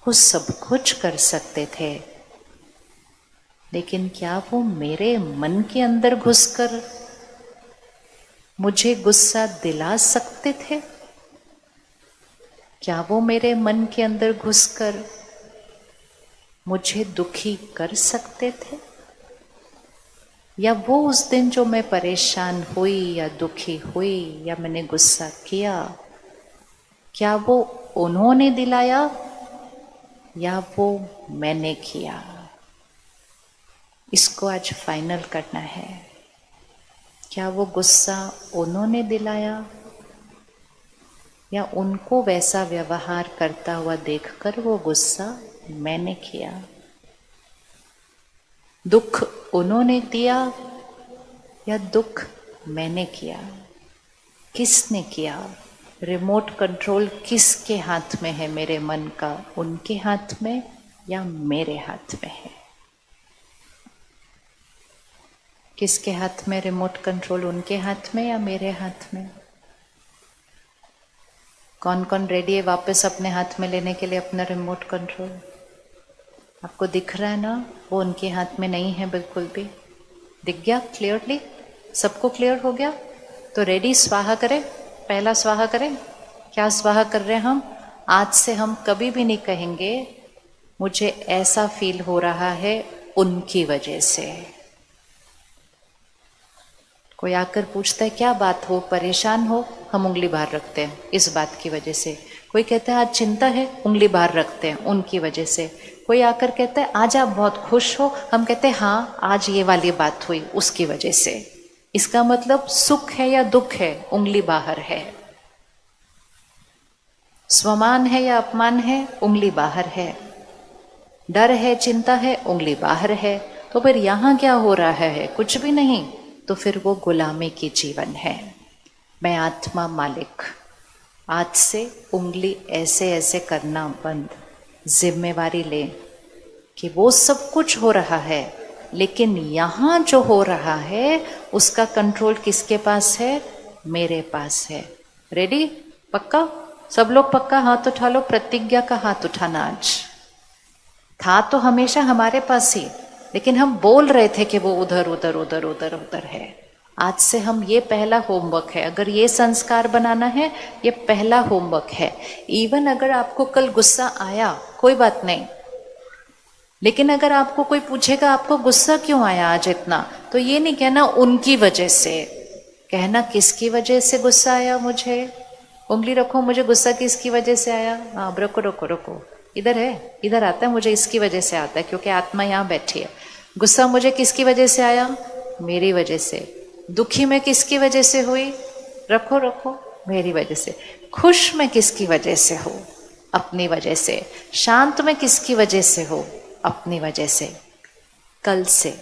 वो सब कुछ कर सकते थे। लेकिन क्या वो मेरे मन के अंदर घुसकर मुझे गुस्सा दिला सकते थे? क्या वो मेरे मन के अंदर घुसकर मुझे दुखी कर सकते थे? या वो उस दिन जो मैं परेशान हुई या दुखी हुई या मैंने गुस्सा किया, क्या वो उन्होंने दिलाया या वो मैंने किया? इसको आज फाइनल करना है। क्या वो गुस्सा उन्होंने दिलाया या उनको वैसा व्यवहार करता हुआ देखकर वो गुस्सा मैंने किया? दुख उन्होंने दिया या दुख मैंने किया? किसने किया? रिमोट कंट्रोल किसके हाथ में है मेरे मन का? उनके हाथ में या मेरे हाथ में है? किसके हाथ में रिमोट कंट्रोल? उनके हाथ में या मेरे हाथ में? कौन कौन रेडी है वापस अपने हाथ में लेने के लिए अपना रिमोट कंट्रोल? आपको दिख रहा है ना, वो उनके हाथ में नहीं है बिल्कुल भी। दिख गया क्लियरली? सबको क्लियर हो गया? तो रेडी, स्वाहा करें। पहला स्वाहा करें। क्या स्वाहा कर रहे हैं हम? आज से हम कभी भी नहीं कहेंगे मुझे ऐसा फील हो रहा है उनकी वजह से। कोई आकर पूछता है क्या बात हो, परेशान हो, हम उंगली बाहर रखते हैं इस बात की वजह से। कोई कहता है आज चिंता है, उंगली बाहर रखते हैं उनकी वजह से। कोई आकर कहता है आज आप बहुत खुश हो, हम कहते हैं हाँ आज ये वाली बात हुई उसकी वजह से। इसका मतलब सुख है या दुख है, उंगली बाहर है। स्वमान है या अपमान है, उंगली बाहर है। डर है, चिंता है, उंगली बाहर है। तो फिर यहां क्या हो रहा है? कुछ भी नहीं। तो फिर वो गुलामी की जीवन है। मैं आत्मा मालिक, आज से उंगली ऐसे ऐसे करना बंद। जिम्मेवारी ले कि वो सब कुछ हो रहा है, लेकिन यहां जो हो रहा है उसका कंट्रोल किसके पास है? मेरे पास है। रेडी? पक्का? सब लोग पक्का हाथ उठा लो। प्रतिज्ञा का हाथ उठाना। आज था तो हमेशा हमारे पास ही, लेकिन हम बोल रहे थे कि वो उधर उधर उधर उधर उधर है। आज से हम, ये पहला होमवर्क है। अगर ये संस्कार बनाना है, ये पहला होमवर्क है। इवन अगर आपको कल गुस्सा आया, कोई बात नहीं, लेकिन अगर आपको कोई पूछेगा आपको गुस्सा क्यों आया आज इतना, तो ये नहीं कहना उनकी वजह से, कहना किसकी वजह से गुस्सा आया मुझे। उंगली रखो, मुझे गुस्सा किसकी वजह से आया। हाँ रुको रुको रुको, इधर है, इधर आता है, मुझे इसकी वजह से आता है क्योंकि आत्मा यहाँ बैठी है। गुस्सा मुझे किसकी वजह से आया? मेरी वजह से। दुखी मैं किसकी वजह से हुई? रखो रखो, मेरी वजह से। खुश मैं किसकी वजह से हूँ? अपनी वजह से। शांत मैं किसकी वजह से हूँ? अपनी वजह से। कल से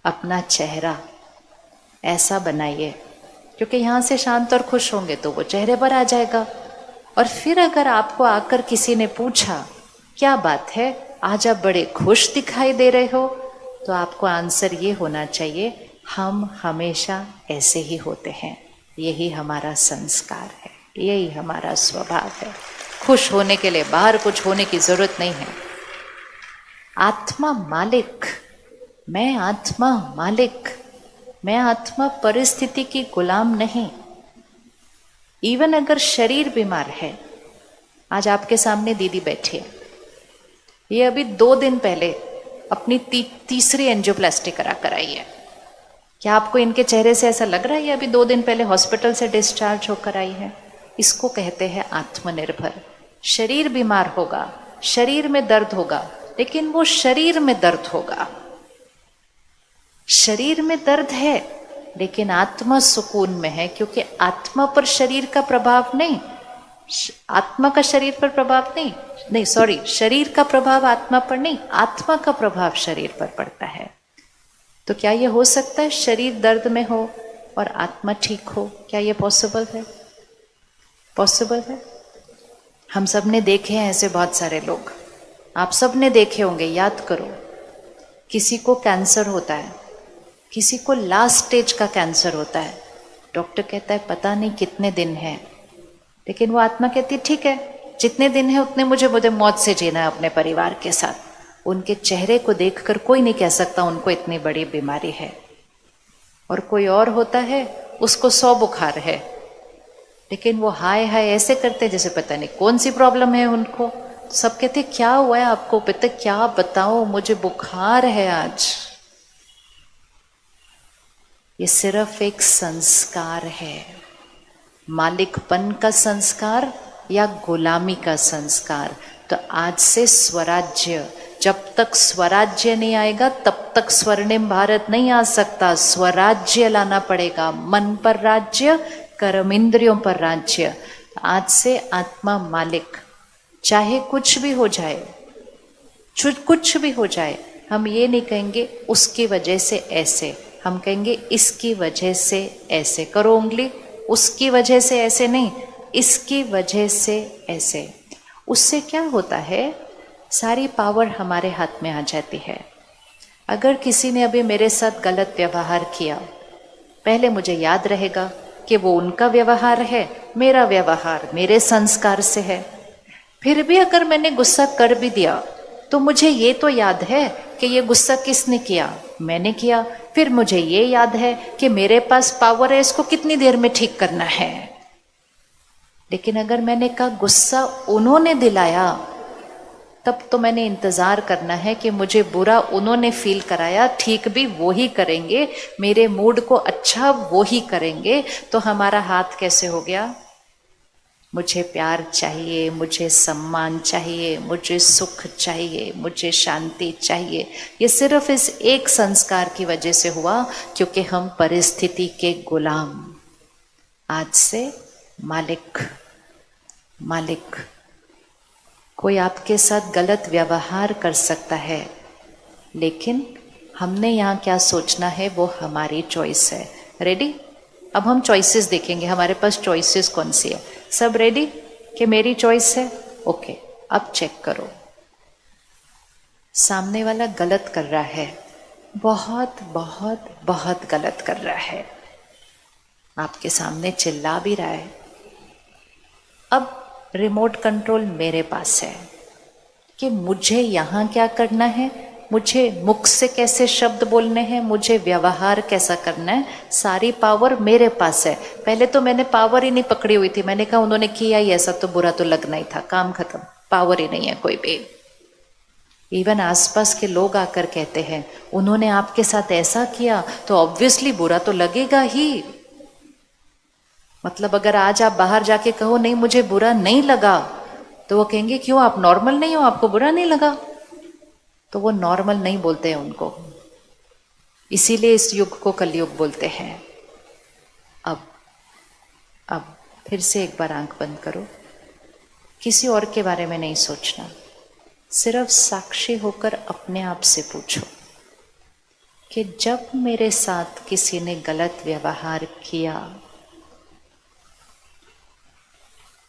अपना चेहरा ऐसा बनाइए, क्योंकि यहाँ से शांत और खुश होंगे तो वो चेहरे पर आ जाएगा। और फिर अगर आपको आकर किसी ने पूछा क्या बात है, आज आप बड़े खुश दिखाई दे रहे हो, तो आपको आंसर ये होना चाहिए, हम हमेशा ऐसे ही होते हैं, यही हमारा संस्कार है, यही हमारा स्वभाव है। खुश होने के लिए बाहर कुछ होने की जरूरत नहीं है। आत्मा मालिक, मैं आत्मा मालिक, मैं आत्मा परिस्थिति की गुलाम नहीं। इवन अगर शरीर बीमार है, आज आपके सामने दीदी बैठी है, ये अभी 2 दिन पहले अपनी तीसरी एंजियोप्लास्टी करा कर आई है। क्या आपको इनके चेहरे से ऐसा लग रहा है ये अभी 2 दिन पहले हॉस्पिटल से डिस्चार्ज होकर आई है? इसको कहते हैं आत्मनिर्भर। शरीर बीमार होगा, शरीर में दर्द होगा, लेकिन वो शरीर में दर्द होगा। शरीर में दर्द है, लेकिन आत्मा सुकून में है, क्योंकि आत्मा पर शरीर का प्रभाव नहीं, आत्मा का शरीर पर प्रभाव नहीं, सॉरी, शरीर का प्रभाव आत्मा पर नहीं, आत्मा का प्रभाव शरीर पर पड़ता है। तो क्या ये हो सकता है शरीर दर्द में हो और आत्मा ठीक हो? क्या ये पॉसिबल है? पॉसिबल है। हम सब ने देखे हैं ऐसे बहुत सारे लोग, आप सब ने देखे होंगे। याद करो, किसी को कैंसर होता है, किसी को लास्ट स्टेज का कैंसर होता है, डॉक्टर कहता है पता नहीं कितने दिन है, लेकिन वो आत्मा कहती है ठीक है, जितने दिन है उतने मुझे मौत से जीना है अपने परिवार के साथ। उनके चेहरे को देखकर कोई नहीं कह सकता उनको इतनी बड़ी बीमारी है। और कोई और होता है, उसको 100 बुखार है, लेकिन वो हाय हाय ऐसे करते जैसे पता नहीं कौन सी प्रॉब्लम है उनको। सब कहते क्या हुआ है आपको? पता क्या बताओ, मुझे बुखार है आज। ये सिर्फ एक संस्कार है, मालिकपन का संस्कार या गुलामी का संस्कार। तो आज से स्वराज्य, जब तक स्वराज्य नहीं आएगा तब तक स्वर्णिम भारत नहीं आ सकता। स्वराज्य लाना पड़ेगा, मन पर राज्य, कर्म इंद्रियों पर राज्य। आज से आत्मा मालिक, चाहे कुछ भी हो जाए, कुछ भी हो जाए, हम ये नहीं कहेंगे उसकी वजह से ऐसे, हम कहेंगे इसकी वजह से ऐसे। करो उंगली, उसकी वजह से ऐसे नहीं, इसकी वजह से ऐसे। उससे क्या होता है, सारी पावर हमारे हाथ में आ जाती है। अगर किसी ने अभी मेरे साथ गलत व्यवहार किया, पहले मुझे याद रहेगा कि वो उनका व्यवहार है, मेरा व्यवहार मेरे संस्कार से है। फिर भी अगर मैंने गुस्सा कर भी दिया तो मुझे ये तो याद है कि ये गुस्सा किसने किया, मैंने किया। फिर मुझे ये याद है कि मेरे पास पावर है, इसको कितनी देर में ठीक करना है। लेकिन अगर मैंने कहा गुस्सा उन्होंने दिलाया, तब तो मैंने इंतजार करना है कि मुझे बुरा उन्होंने फील कराया, ठीक भी वो ही करेंगे, मेरे मूड को अच्छा वो ही करेंगे। तो हमारा हाथ कैसे हो गया? मुझे प्यार चाहिए, मुझे सम्मान चाहिए, मुझे सुख चाहिए, मुझे शांति चाहिए। ये सिर्फ इस एक संस्कार की वजह से हुआ, क्योंकि हम परिस्थिति के गुलाम। आज से मालिक। मालिक। कोई आपके साथ गलत व्यवहार कर सकता है, लेकिन हमने यहाँ क्या सोचना है वो हमारी चॉइस है। रेडी? अब हम चॉइसेस देखेंगे, हमारे पास चॉइसेस कौन सी है। सब रेडी कि मेरी चॉइस है? ओके, अब चेक करो। सामने वाला गलत कर रहा है, बहुत बहुत बहुत गलत कर रहा है, आपके सामने चिल्ला भी रहा है। अब रिमोट कंट्रोल मेरे पास है कि मुझे यहाँ क्या करना है, मुझे मुख से कैसे शब्द बोलने हैं, मुझे व्यवहार कैसा करना है, सारी पावर मेरे पास है। पहले तो मैंने पावर ही नहीं पकड़ी हुई थी, मैंने कहा उन्होंने किया ही ऐसा तो बुरा तो लगना ही था, काम खत्म, पावर ही नहीं है कोई भी। इवन आसपास के लोग आकर कहते हैं उन्होंने आपके साथ ऐसा किया तो ऑब्वियसली बुरा तो लगेगा ही। मतलब अगर आज आप बाहर जाके कहो नहीं मुझे बुरा नहीं लगा, तो वो कहेंगे क्यों, आप नॉर्मल नहीं हो, आपको बुरा नहीं लगा? तो वो नॉर्मल नहीं बोलते हैं उनको, इसीलिए इस युग को कलयुग बोलते हैं। अब फिर से एक बार आंख बंद करो, किसी और के बारे में नहीं सोचना, सिर्फ साक्षी होकर अपने आप से पूछो कि जब मेरे साथ किसी ने गलत व्यवहार किया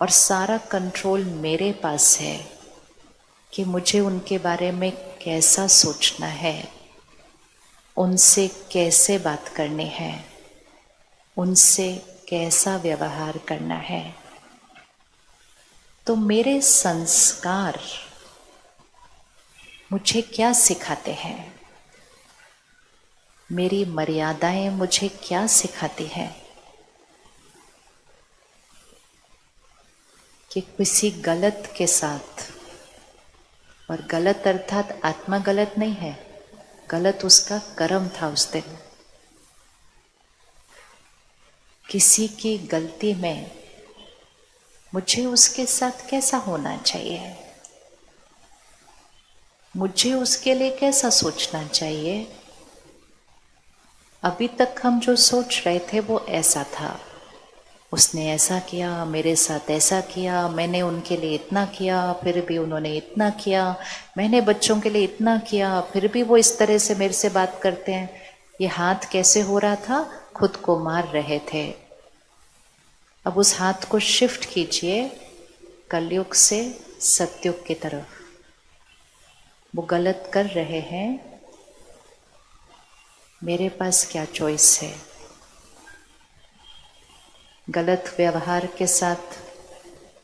और सारा कंट्रोल मेरे पास है कि मुझे उनके बारे में कैसा सोचना है, उनसे कैसे बात करनी है, उनसे कैसा व्यवहार करना है, तो मेरे संस्कार मुझे क्या सिखाते हैं, मेरी मर्यादाएं मुझे क्या सिखाती हैं कि किसी गलत के साथ, और गलत अर्थात आत्मा गलत नहीं है, गलत उसका कर्म था उस दिन, किसी की गलती में मुझे उसके साथ कैसा होना चाहिए, मुझे उसके लिए कैसा सोचना चाहिए। अभी तक हम जो सोच रहे थे वो ऐसा था, उसने ऐसा किया, मेरे साथ ऐसा किया, मैंने उनके लिए इतना किया फिर भी उन्होंने इतना किया, मैंने बच्चों के लिए इतना किया फिर भी वो इस तरह से मेरे से बात करते हैं। ये हाथ कैसे हो रहा था? खुद को मार रहे थे। अब उस हाथ को शिफ्ट कीजिए कलयुग से सतयुग की तरफ। वो गलत कर रहे हैं, मेरे पास क्या चॉइस है? गलत व्यवहार के साथ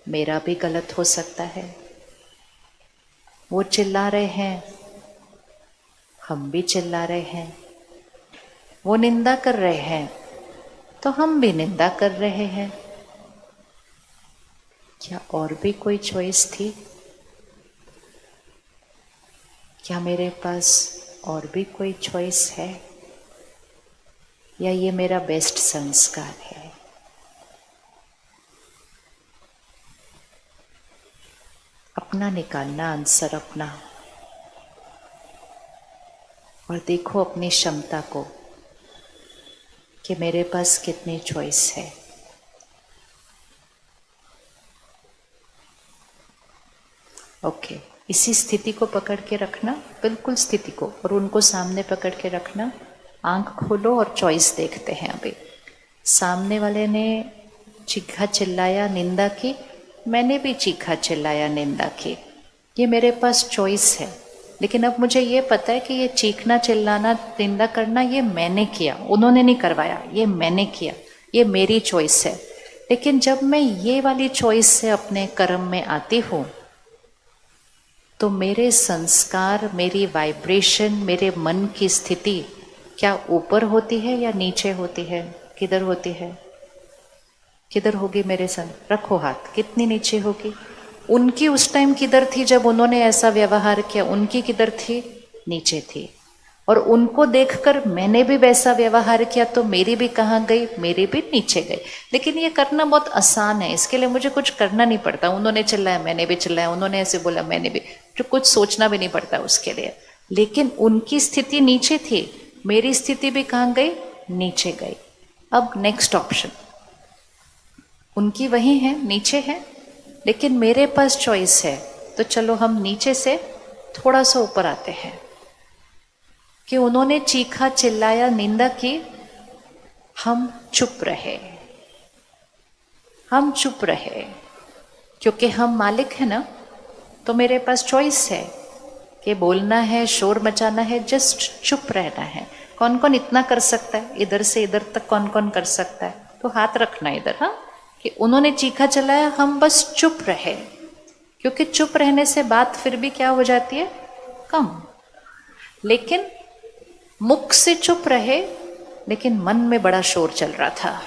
मेरा भी गलत हो सकता है। वो चिल्ला रहे हैं, हम भी चिल्ला रहे हैं। वो निंदा कर रहे हैं तो हम भी निंदा कर रहे हैं। क्या और भी कोई चॉइस थी? क्या मेरे पास और भी कोई चॉइस है, या ये मेरा बेस्ट संस्कार है? अपना निकालना आंसर अपना, और देखो अपनी क्षमता को कि मेरे पास कितनी चॉइस है। ओके, इसी स्थिति को पकड़ के रखना, बिल्कुल स्थिति को, और उनको सामने पकड़ के रखना। आंख खोलो और चॉइस देखते हैं। अभी सामने वाले ने चीखा चिल्लाया, निंदा की, मैंने भी चीखा चिल्लाया, निंदा की। ये मेरे पास चॉइस है, लेकिन अब मुझे ये पता है कि ये चीखना चिल्लाना निंदा करना ये मैंने किया, उन्होंने नहीं करवाया, ये मैंने किया, ये मेरी चॉइस है। लेकिन जब मैं ये वाली चॉइस से अपने कर्म में आती हूँ तो मेरे संस्कार, मेरी वाइब्रेशन, मेरे मन की स्थिति क्या ऊपर होती है या नीचे होती है? किधर होती है? किधर होगी मेरे संग? रखो हाथ, कितनी नीचे होगी? उनकी उस टाइम किधर थी जब उन्होंने ऐसा व्यवहार किया? उनकी किधर थी? नीचे थी। और उनको देखकर मैंने भी वैसा व्यवहार किया तो मेरी भी कहाँ गई? मेरी भी नीचे गई। लेकिन ये करना बहुत आसान है, इसके लिए मुझे कुछ करना नहीं पड़ता। उन्होंने चिल्लाया मैंने भी चिल्लाया, उन्होंने ऐसे बोला मैंने भी, जो कुछ सोचना भी नहीं पड़ता उसके लिए। लेकिन उनकी स्थिति नीचे थी, मेरी स्थिति भी कहाँ गई? नीचे गई। अब नेक्स्ट ऑप्शन, उनकी वही है, नीचे है, लेकिन मेरे पास चॉइस है। तो चलो हम नीचे से थोड़ा सा ऊपर आते हैं कि उन्होंने चीखा, चिल्लाया, निंदा की, हम चुप रहे। हम चुप रहे क्योंकि हम मालिक है ना, तो मेरे पास चॉइस है कि बोलना है, शोर मचाना है, जस्ट चुप रहना है। कौन कौन इतना कर सकता है? इधर से इधर तक कौन कौन कर सकता है? तो हाथ रखना इधर, हाँ, कि उन्होंने चीखा चिल्लाया, हम बस चुप रहे। क्योंकि चुप रहने से बात फिर भी क्या हो जाती है? कम। लेकिन मुख से चुप रहे, लेकिन मन में बड़ा शोर चल रहा था।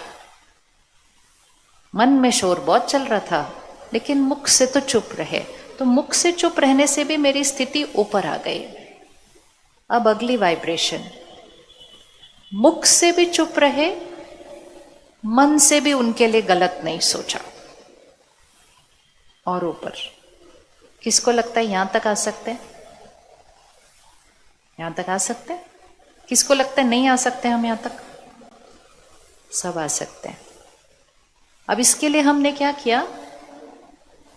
मन में शोर बहुत चल रहा था, लेकिन मुख से तो चुप रहे। तो मुख से चुप रहने से भी मेरी स्थिति ऊपर आ गई। अब अगली वाइब्रेशन, मुख से भी चुप रहे, मन से भी उनके लिए गलत नहीं सोचा, और ऊपर। किसको लगता है यहां तक आ सकते हैं? यहां तक आ सकते हैं? किसको लगता है नहीं आ सकते हम यहां तक? सब आ सकते हैं। अब इसके लिए हमने क्या किया?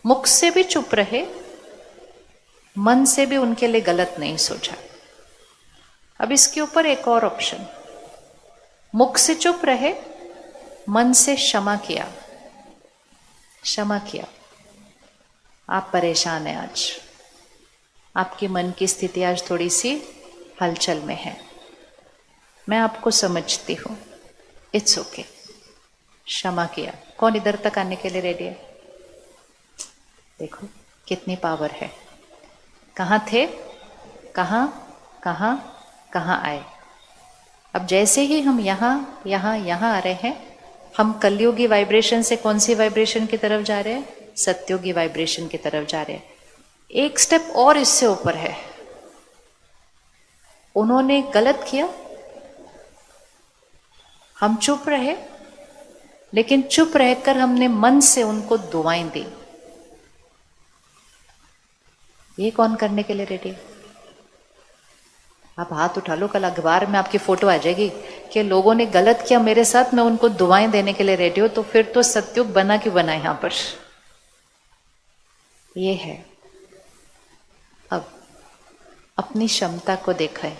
मुख से भी चुप रहे, मन से भी उनके लिए गलत नहीं सोचा। अब इसके ऊपर एक और ऑप्शन, मुख से चुप रहे, मन से क्षमा किया। क्षमा किया, आप परेशान हैं आज, आपके मन की स्थिति आज थोड़ी सी हलचल में है, मैं आपको समझती हूं, इट्स ओके। क्षमा किया। कौन इधर तक आने के लिए रेडी है? देखो कितनी पावर है। कहाँ थे, कहाँ कहाँ कहाँ आए। अब जैसे ही हम यहाँ यहाँ यहाँ आ रहे हैं, हम कलयुगी वाइब्रेशन से कौन सी वाइब्रेशन की तरफ जा रहे हैं? सत्युगी वाइब्रेशन की तरफ जा रहे हैं। एक स्टेप और इससे ऊपर है। उन्होंने गलत किया, हम चुप रहे, लेकिन चुप रहकर हमने मन से उनको दुआएं दी। ये कौन करने के लिए रेडी है? आप हाथ उठा लो, कल अखबार में आपकी फोटो आ जाएगी कि लोगों ने गलत किया मेरे साथ, मैं उनको दुआएं देने के लिए रेडी हूं। तो फिर तो सत्युग बना क्यों बना यहां पर? ये है। अब अपनी क्षमता को देखा है,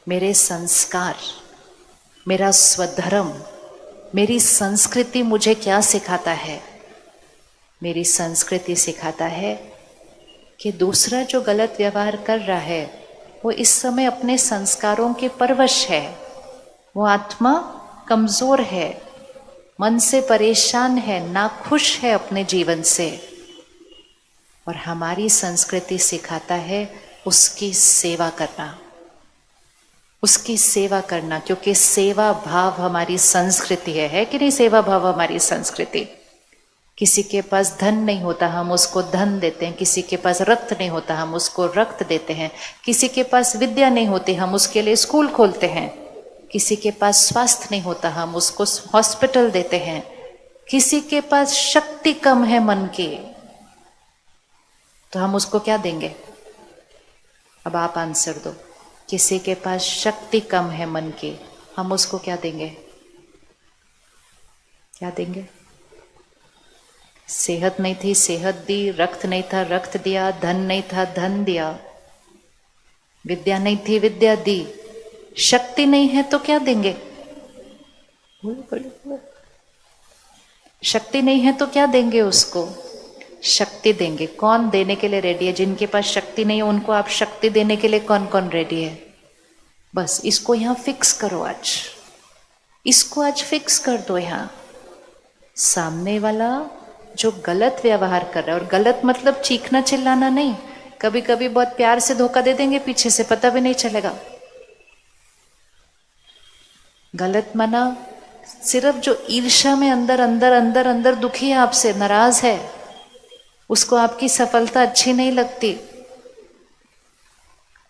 मेरे संस्कार, मेरा स्वधर्म, मेरी संस्कृति मुझे क्या सिखाता है? मेरी संस्कृति सिखाता है कि दूसरा जो गलत व्यवहार कर रहा है वो इस समय अपने संस्कारों के परवश है, वो आत्मा कमजोर है, मन से परेशान है, नाखुश है अपने जीवन से। और हमारी संस्कृति सिखाता है उसकी सेवा करना, उसकी सेवा करना, क्योंकि सेवा भाव हमारी संस्कृति है कि नहीं? सेवा भाव हमारी संस्कृति। किसी के पास धन नहीं होता, हम उसको धन देते हैं। किसी के पास रक्त नहीं होता, हम उसको रक्त देते हैं। किसी के पास विद्या नहीं होती, हम उसके लिए स्कूल खोलते हैं। किसी के पास स्वास्थ्य नहीं होता, हम उसको हॉस्पिटल देते हैं। किसी के पास शक्ति कम है मन की, तो हम उसको क्या देंगे? अब आप आंसर दो। किसी के पास शक्ति कम है मन की, हम उसको क्या देंगे? क्या देंगे? सेहत नहीं थी, सेहत दी। रक्त नहीं था, रक्त दिया। धन नहीं था, धन दिया। विद्या नहीं थी, विद्या दी। शक्ति नहीं है तो क्या देंगे? शक्ति नहीं है तो क्या देंगे उसको? शक्ति देंगे। कौन देने के लिए रेडी है? जिनके पास शक्ति नहीं है उनको आप शक्ति देने के लिए कौन कौन रेडी है? बस इसको यहां फिक्स करो आज, इसको आज फिक्स कर दो। यहां सामने वाला जो गलत व्यवहार कर रहा है, और गलत मतलब चीखना चिल्लाना नहीं, कभी कभी बहुत प्यार से धोखा दे देंगे पीछे से, पता भी नहीं चलेगा। गलत माना सिर्फ जो ईर्ष्या में अंदर अंदर अंदर अंदर दुखी है, आपसे नाराज है, उसको आपकी सफलता अच्छी नहीं लगती,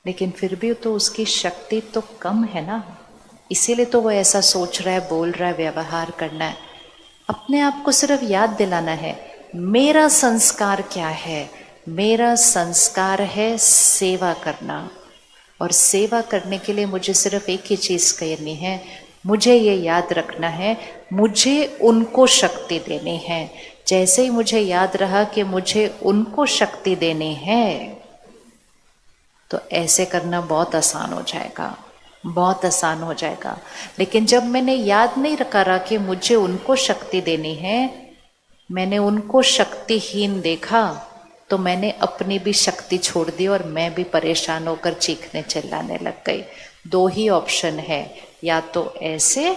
लेकिन फिर भी तो उसकी शक्ति तो कम है ना, इसीलिए तो वो ऐसा सोच रहा है, बोल रहा है, व्यवहार करना है। अपने आप को सिर्फ याद दिलाना है, मेरा संस्कार क्या है? मेरा संस्कार है सेवा करना, और सेवा करने के लिए मुझे सिर्फ एक ही चीज करनी है, मुझे ये याद रखना है, मुझे उनको शक्ति देनी है। जैसे ही मुझे याद रहा कि मुझे उनको शक्ति देनी है, तो ऐसे करना बहुत आसान हो जाएगा, बहुत आसान हो जाएगा। लेकिन जब मैंने याद नहीं रखा कि मुझे उनको शक्ति देनी है, मैंने उनको शक्तिहीन देखा, तो मैंने अपनी भी शक्ति छोड़ दी और मैं भी परेशान होकर चीखने चिल्लाने लग गई। दो ही ऑप्शन है, या तो ऐसे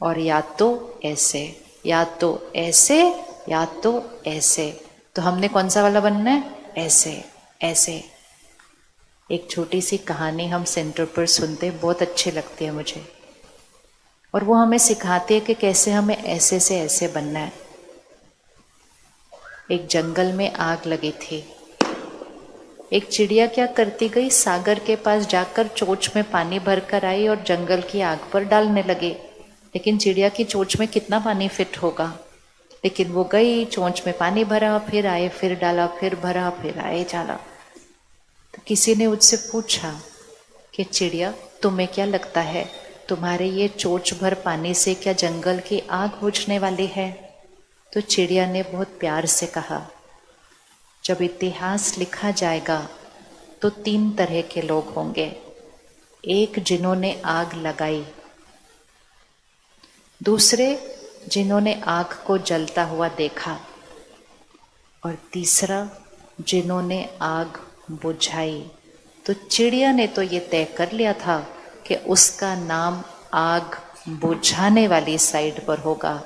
और या तो ऐसे, या तो ऐसे या तो ऐसे। तो हमने कौन सा वाला बनना है? ऐसे, ऐसे। एक छोटी सी कहानी हम सेंटर पर सुनते हैं, बहुत अच्छी लगती है मुझे, और वो हमें सिखाती है कि कैसे हमें ऐसे से ऐसे बनना है। एक जंगल में आग लगी थी। एक चिड़िया क्या करती गई, सागर के पास जाकर चोंच में पानी भरकर आई और जंगल की आग पर डालने लगी। लेकिन चिड़िया की चोंच में कितना पानी फिट होगा, लेकिन वो गई, चोंच में पानी भरा, फिर आए, फिर डाला, फिर भरा, फिर आए, डाला। तो किसी ने उससे पूछा कि चिड़िया, तुम्हें क्या लगता है, तुम्हारे ये चोंच भर पानी से क्या जंगल की आग बुझने वाली है? तो चिड़िया ने बहुत प्यार से कहा, जब इतिहास लिखा जाएगा तो 3 तरह के लोग होंगे। एक जिन्होंने आग लगाई, दूसरे जिन्होंने आग को जलता हुआ देखा, और तीसरा जिन्होंने आग बुझाई। तो चिड़िया ने तो ये तय कर लिया था कि उसका नाम आग बुझाने वाली साइड पर होगा।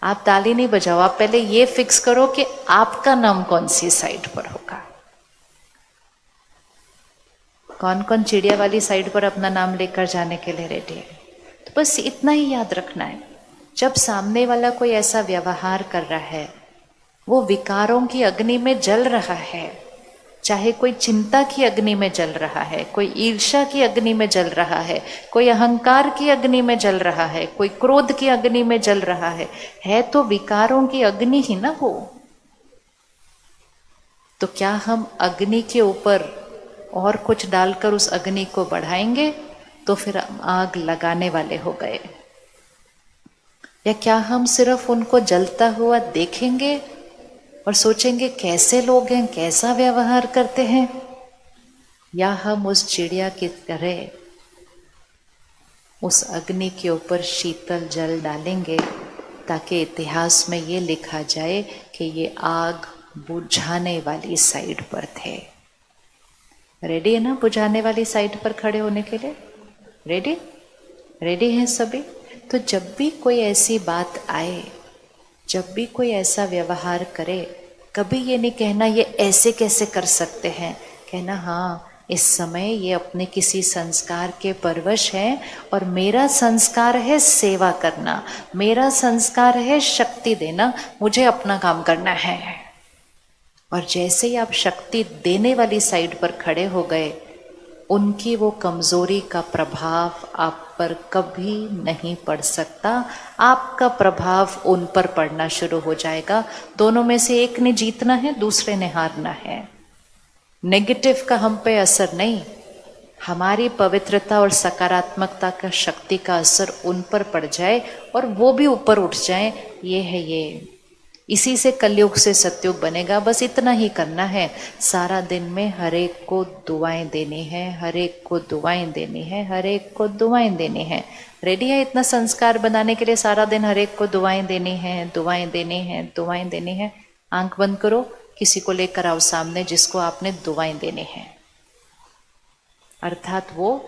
आप ताली नहीं बजाओ, आप पहले ये फिक्स करो कि आपका नाम कौन सी साइड पर होगा। कौन कौन चिड़िया वाली साइड पर अपना नाम लेकर जाने के लिए रेडी है? तो बस इतना ही याद रखना है, जब सामने वाला कोई ऐसा व्यवहार कर रहा है, वो विकारों की अग्नि में जल रहा है, चाहे कोई चिंता की अग्नि में जल रहा है, कोई ईर्ष्या की अग्नि में जल रहा है, कोई अहंकार की अग्नि में जल रहा है, कोई क्रोध की अग्नि में जल रहा है तो विकारों की अग्नि ही ना वो। तो क्या हम अग्नि के ऊपर और कुछ डालकर उस अग्नि को बढ़ाएंगे तो फिर आग लगाने वाले हो गए, या क्या हम सिर्फ उनको जलता हुआ देखेंगे और सोचेंगे कैसे लोग हैं, कैसा व्यवहार करते हैं, या हम उस चिड़िया की तरह उस अग्नि के ऊपर शीतल जल डालेंगे ताकि इतिहास में ये लिखा जाए कि ये आग बुझाने वाली साइड पर थे। रेडी है ना बुझाने वाली साइड पर खड़े होने के लिए? रेडी? रेडी हैं सभी? तो जब भी कोई ऐसी बात आए, जब भी कोई ऐसा व्यवहार करे, कभी ये नहीं कहना ये ऐसे कैसे कर सकते हैं, कहना हाँ इस समय ये अपने किसी संस्कार के परवश है, और मेरा संस्कार है सेवा करना, मेरा संस्कार है शक्ति देना, मुझे अपना काम करना है। और जैसे ही आप शक्ति देने वाली साइड पर खड़े हो गए, उनकी वो कमजोरी का प्रभाव आप पर कभी नहीं पड़ सकता, आपका प्रभाव उन पर पड़ना शुरू हो जाएगा। दोनों में से एक ने जीतना है, दूसरे ने हारना है। नेगेटिव का हम पे असर नहीं, हमारी पवित्रता और सकारात्मकता का शक्ति का असर उन पर पड़ जाए और वो भी ऊपर उठ जाए, ये है ये। इसी से कलयुग से सतयुग बनेगा। बस इतना ही करना है, सारा दिन में हर एक को दुआएं देनी है, हर एक को दुआएं देनी है, हर एक को दुआएं देनी है। रेडी है इतना संस्कार बनाने के लिए? सारा दिन हर एक को दुआएं देनी है, दुआएं देनी है, दुआएं देनी है। आंख बंद करो, किसी को लेकर आओ सामने जिसको आपने दुआएं देनी है, अर्थात वो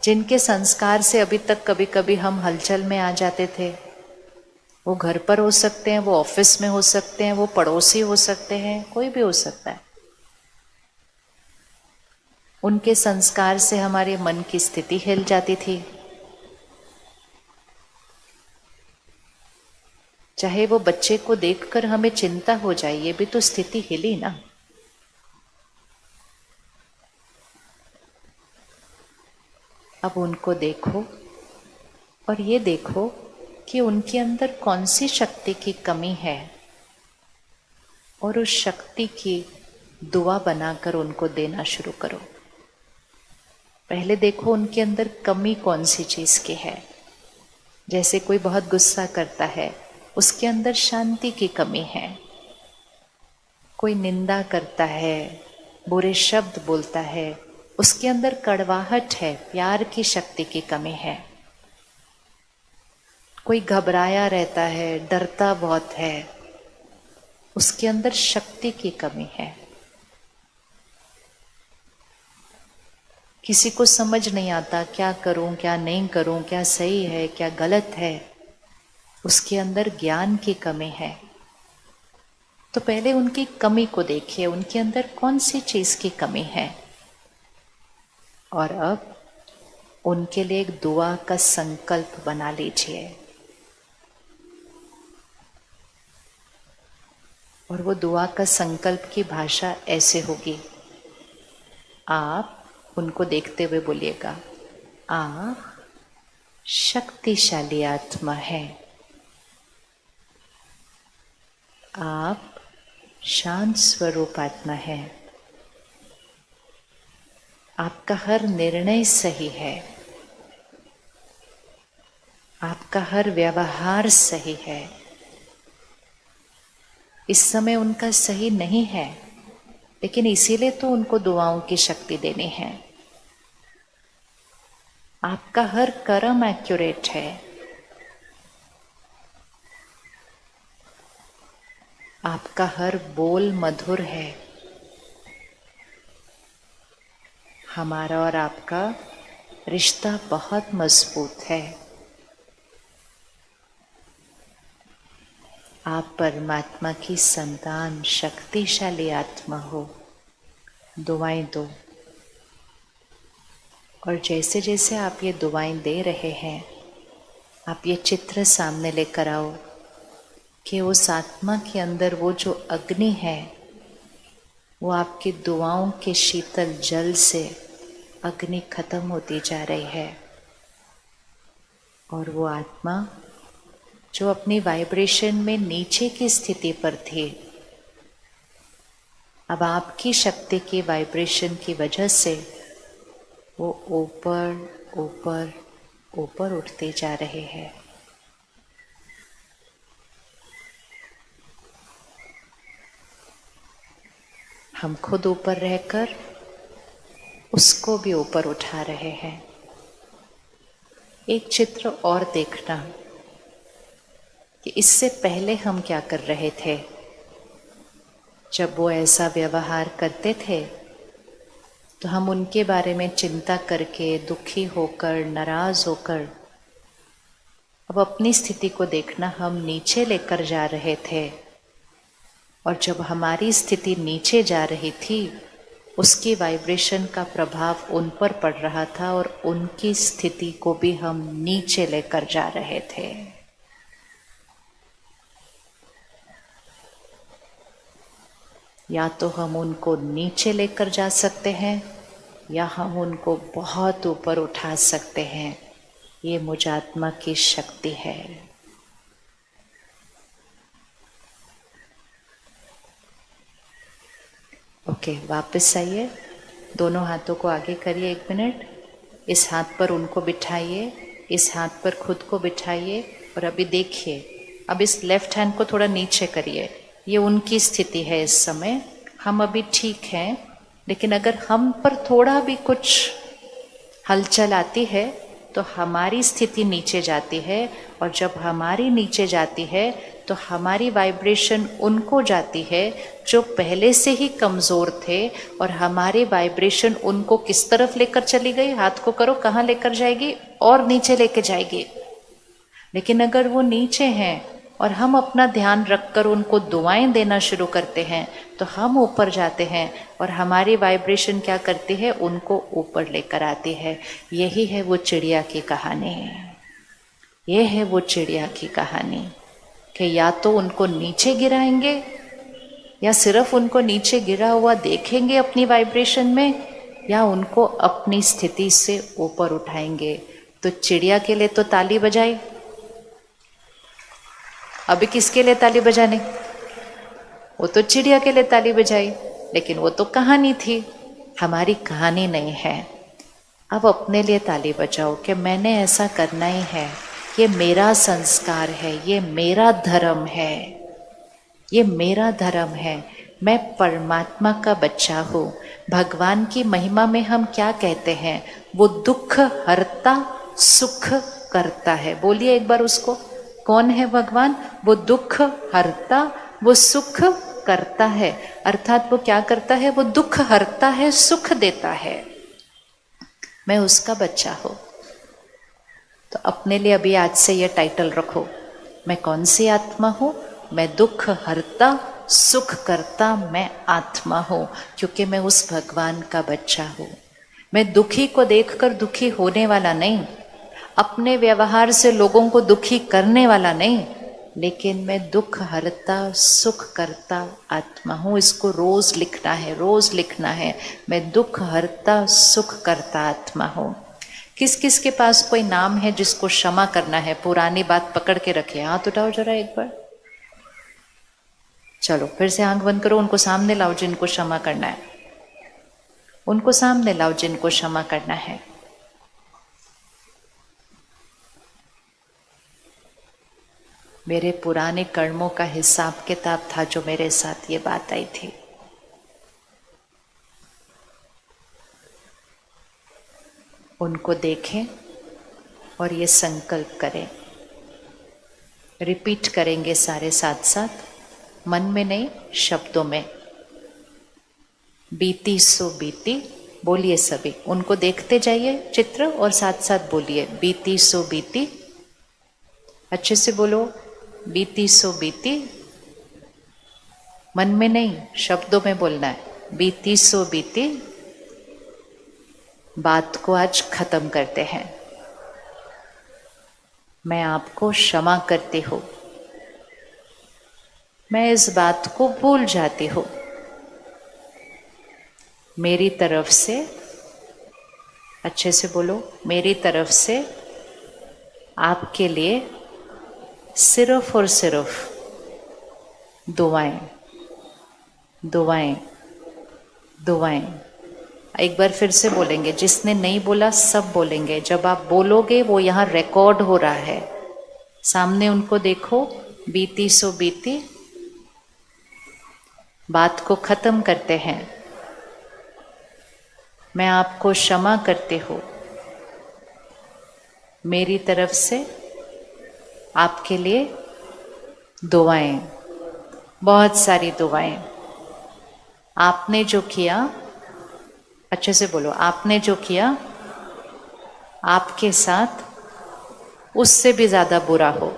जिनके संस्कार से अभी तक कभी कभी हम हलचल में आ जाते थे। वो घर पर हो सकते हैं, वो ऑफिस में हो सकते हैं, वो पड़ोसी हो सकते हैं, कोई भी हो सकता है। उनके संस्कार से हमारे मन की स्थिति हिल जाती थी। चाहे वो बच्चे को देखकर हमें चिंता हो जाए, ये भी तो स्थिति हिली ना। अब उनको देखो और ये देखो कि उनके अंदर कौन सी शक्ति की कमी है, और उस शक्ति की दुआ बनाकर उनको देना शुरू करो। पहले देखो उनके अंदर कमी कौन सी चीज की है। जैसे कोई बहुत गुस्सा करता है, उसके अंदर शांति की कमी है। कोई निंदा करता है, बुरे शब्द बोलता है, उसके अंदर कड़वाहट है, प्यार की शक्ति की कमी है। कोई घबराया रहता है, डरता बहुत है, उसके अंदर शक्ति की कमी है। किसी को समझ नहीं आता क्या करूं, क्या नहीं करूं, क्या सही है, क्या गलत है, उसके अंदर ज्ञान की कमी है। तो पहले उनकी कमी को देखिए, उनके अंदर कौन सी चीज की कमी है। और अब उनके लिए एक दुआ का संकल्प बना लीजिए, और वो दुआ का संकल्प की भाषा ऐसे होगी। आप उनको देखते हुए बोलिएगा, आप शक्तिशाली आत्मा है, आप शांत स्वरूप आत्मा है, आपका हर निर्णय सही है, आपका हर व्यवहार सही है। इस समय उनका सही नहीं है, लेकिन इसीलिए तो उनको दुआओं की शक्ति देनी है। आपका हर कर्म एक्यूरेट है, आपका हर बोल मधुर है। हमारा और आपका रिश्ता बहुत मजबूत है। आप परमात्मा की संतान, शक्तिशाली आत्मा हो। दुआएं दो, और जैसे जैसे आप ये दुआएं दे रहे हैं, आप ये चित्र सामने लेकर आओ कि उस आत्मा के अंदर वो जो अग्नि है, वो आपकी दुआओं के शीतल जल से अग्नि खत्म होती जा रही है। और वो आत्मा जो अपनी वाइब्रेशन में नीचे की स्थिति पर थी, अब आपकी शक्ति की वाइब्रेशन की वजह से वो ऊपर ऊपर ऊपर उठते जा रहे हैं। हम खुद ऊपर रहकर उसको भी ऊपर उठा रहे हैं। एक चित्र और देखना कि इससे पहले हम क्या कर रहे थे। जब वो ऐसा व्यवहार करते थे तो हम उनके बारे में चिंता करके, दुखी होकर, नाराज होकर, अब अपनी स्थिति को देखना, हम नीचे लेकर जा रहे थे। और जब हमारी स्थिति नीचे जा रही थी, उसकी वाइब्रेशन का प्रभाव उन पर पड़ रहा था और उनकी स्थिति को भी हम नीचे लेकर जा रहे थे। या तो हम उनको नीचे लेकर जा सकते हैं, या हम उनको बहुत ऊपर उठा सकते हैं। ये मुझात्मा की शक्ति है। ओके, वापस आइए। दोनों हाथों को आगे करिए 1 मिनट। इस हाथ पर उनको बिठाइए, इस हाथ पर खुद को बिठाइए, और अभी देखिए, अब इस लेफ्ट हैंड को थोड़ा नीचे करिए। ये उनकी स्थिति है इस समय। हम अभी ठीक हैं, लेकिन अगर हम पर थोड़ा भी कुछ हलचल आती है तो हमारी स्थिति नीचे जाती है, और जब हमारी नीचे जाती है तो हमारी वाइब्रेशन उनको जाती है जो पहले से ही कमज़ोर थे, और हमारी वाइब्रेशन उनको किस तरफ लेकर चली गई? हाथ को करो, कहाँ लेकर जाएगी? और नीचे लेकर जाएगी। लेकिन अगर वो नीचे हैं और हम अपना ध्यान रखकर उनको दुआएं देना शुरू करते हैं तो हम ऊपर जाते हैं, और हमारी वाइब्रेशन क्या करती है? उनको ऊपर लेकर आती है। यही है वो चिड़िया की कहानी। ये है वो चिड़िया की कहानी। कि या तो उनको नीचे गिराएंगे या सिर्फ उनको नीचे गिरा हुआ देखेंगे अपनी वाइब्रेशन में, या उनको अपनी स्थिति से ऊपर उठाएंगे। तो चिड़िया के लिए तो ताली बजाई, अभी किसके लिए ताली बजाने? वो तो चिड़िया के लिए ताली बजाई, लेकिन वो तो कहानी थी, हमारी कहानी नहीं है। अब अपने लिए ताली बजाओ कि मैंने ऐसा करना ही है, ये मेरा संस्कार है, ये मेरा धर्म है, ये मेरा धर्म है। मैं परमात्मा का बच्चा हूँ। भगवान की महिमा में हम क्या कहते हैं? वो दुख हरता सुख करता है। बोलिए एक बार उसको, कौन है भगवान? वो दुख हरता, वो सुख करता है। अर्थात वो क्या करता है? वो दुख हरता है, सुख देता है। मैं उसका बच्चा हूँ। तो अपने लिए अभी आज से ये टाइटल रखो, मैं कौन सी आत्मा हूँ? मैं दुख हरता सुख करता मैं आत्मा हूँ, क्योंकि मैं उस भगवान का बच्चा हूँ। मैं दुखी को देखकर दुखी होने वाला नहीं, अपने व्यवहार से लोगों को दुखी करने वाला नहीं, लेकिन मैं दुख हरता सुख करता आत्मा हूँ। इसको रोज लिखना है, रोज लिखना है, मैं दुख हरता सुख करता आत्मा हूँ। किस किस के पास कोई नाम है जिसको क्षमा करना है? पुरानी बात पकड़ के रखिए, हाथ उठाओ जरा एक बार। चलो फिर से आंख बंद करो, उनको सामने लाओ जिनको क्षमा करना है, उनको सामने लाओ जिनको क्षमा करना है। मेरे पुराने कर्मों का हिसाब किताब था जो मेरे साथ ये बात आई थी। उनको देखें और ये संकल्प करें, रिपीट करेंगे सारे साथ साथ, मन में नहीं शब्दों में। बीती सो बीती, बोलिए सभी, उनको देखते जाइए चित्र और साथ साथ बोलिए बीती सो बीती। अच्छे से बोलो, बीती सो बीती। मन में नहीं शब्दों में बोलना है, बीती सो बीती। बात को आज खत्म करते हैं। मैं आपको क्षमा करती हूँ, मैं इस बात को भूल जाती हूँ। मेरी तरफ से, अच्छे से बोलो, मेरी तरफ से आपके लिए सिर्फ और सिर्फ दुआएं, दुआएं, दुआएं। एक बार फिर से बोलेंगे, जिसने नहीं बोला सब बोलेंगे। जब आप बोलोगे वो यहाँ रिकॉर्ड हो रहा है, सामने उनको देखो। बीती सो बीती। बात को खत्म करते हैं। मैं आपको क्षमा करती हूँ, मेरी तरफ से आपके लिए दुआएं, बहुत सारी दुआएं। आपने जो किया, अच्छे से बोलो, आपने जो किया आपके साथ उससे भी ज्यादा बुरा हो।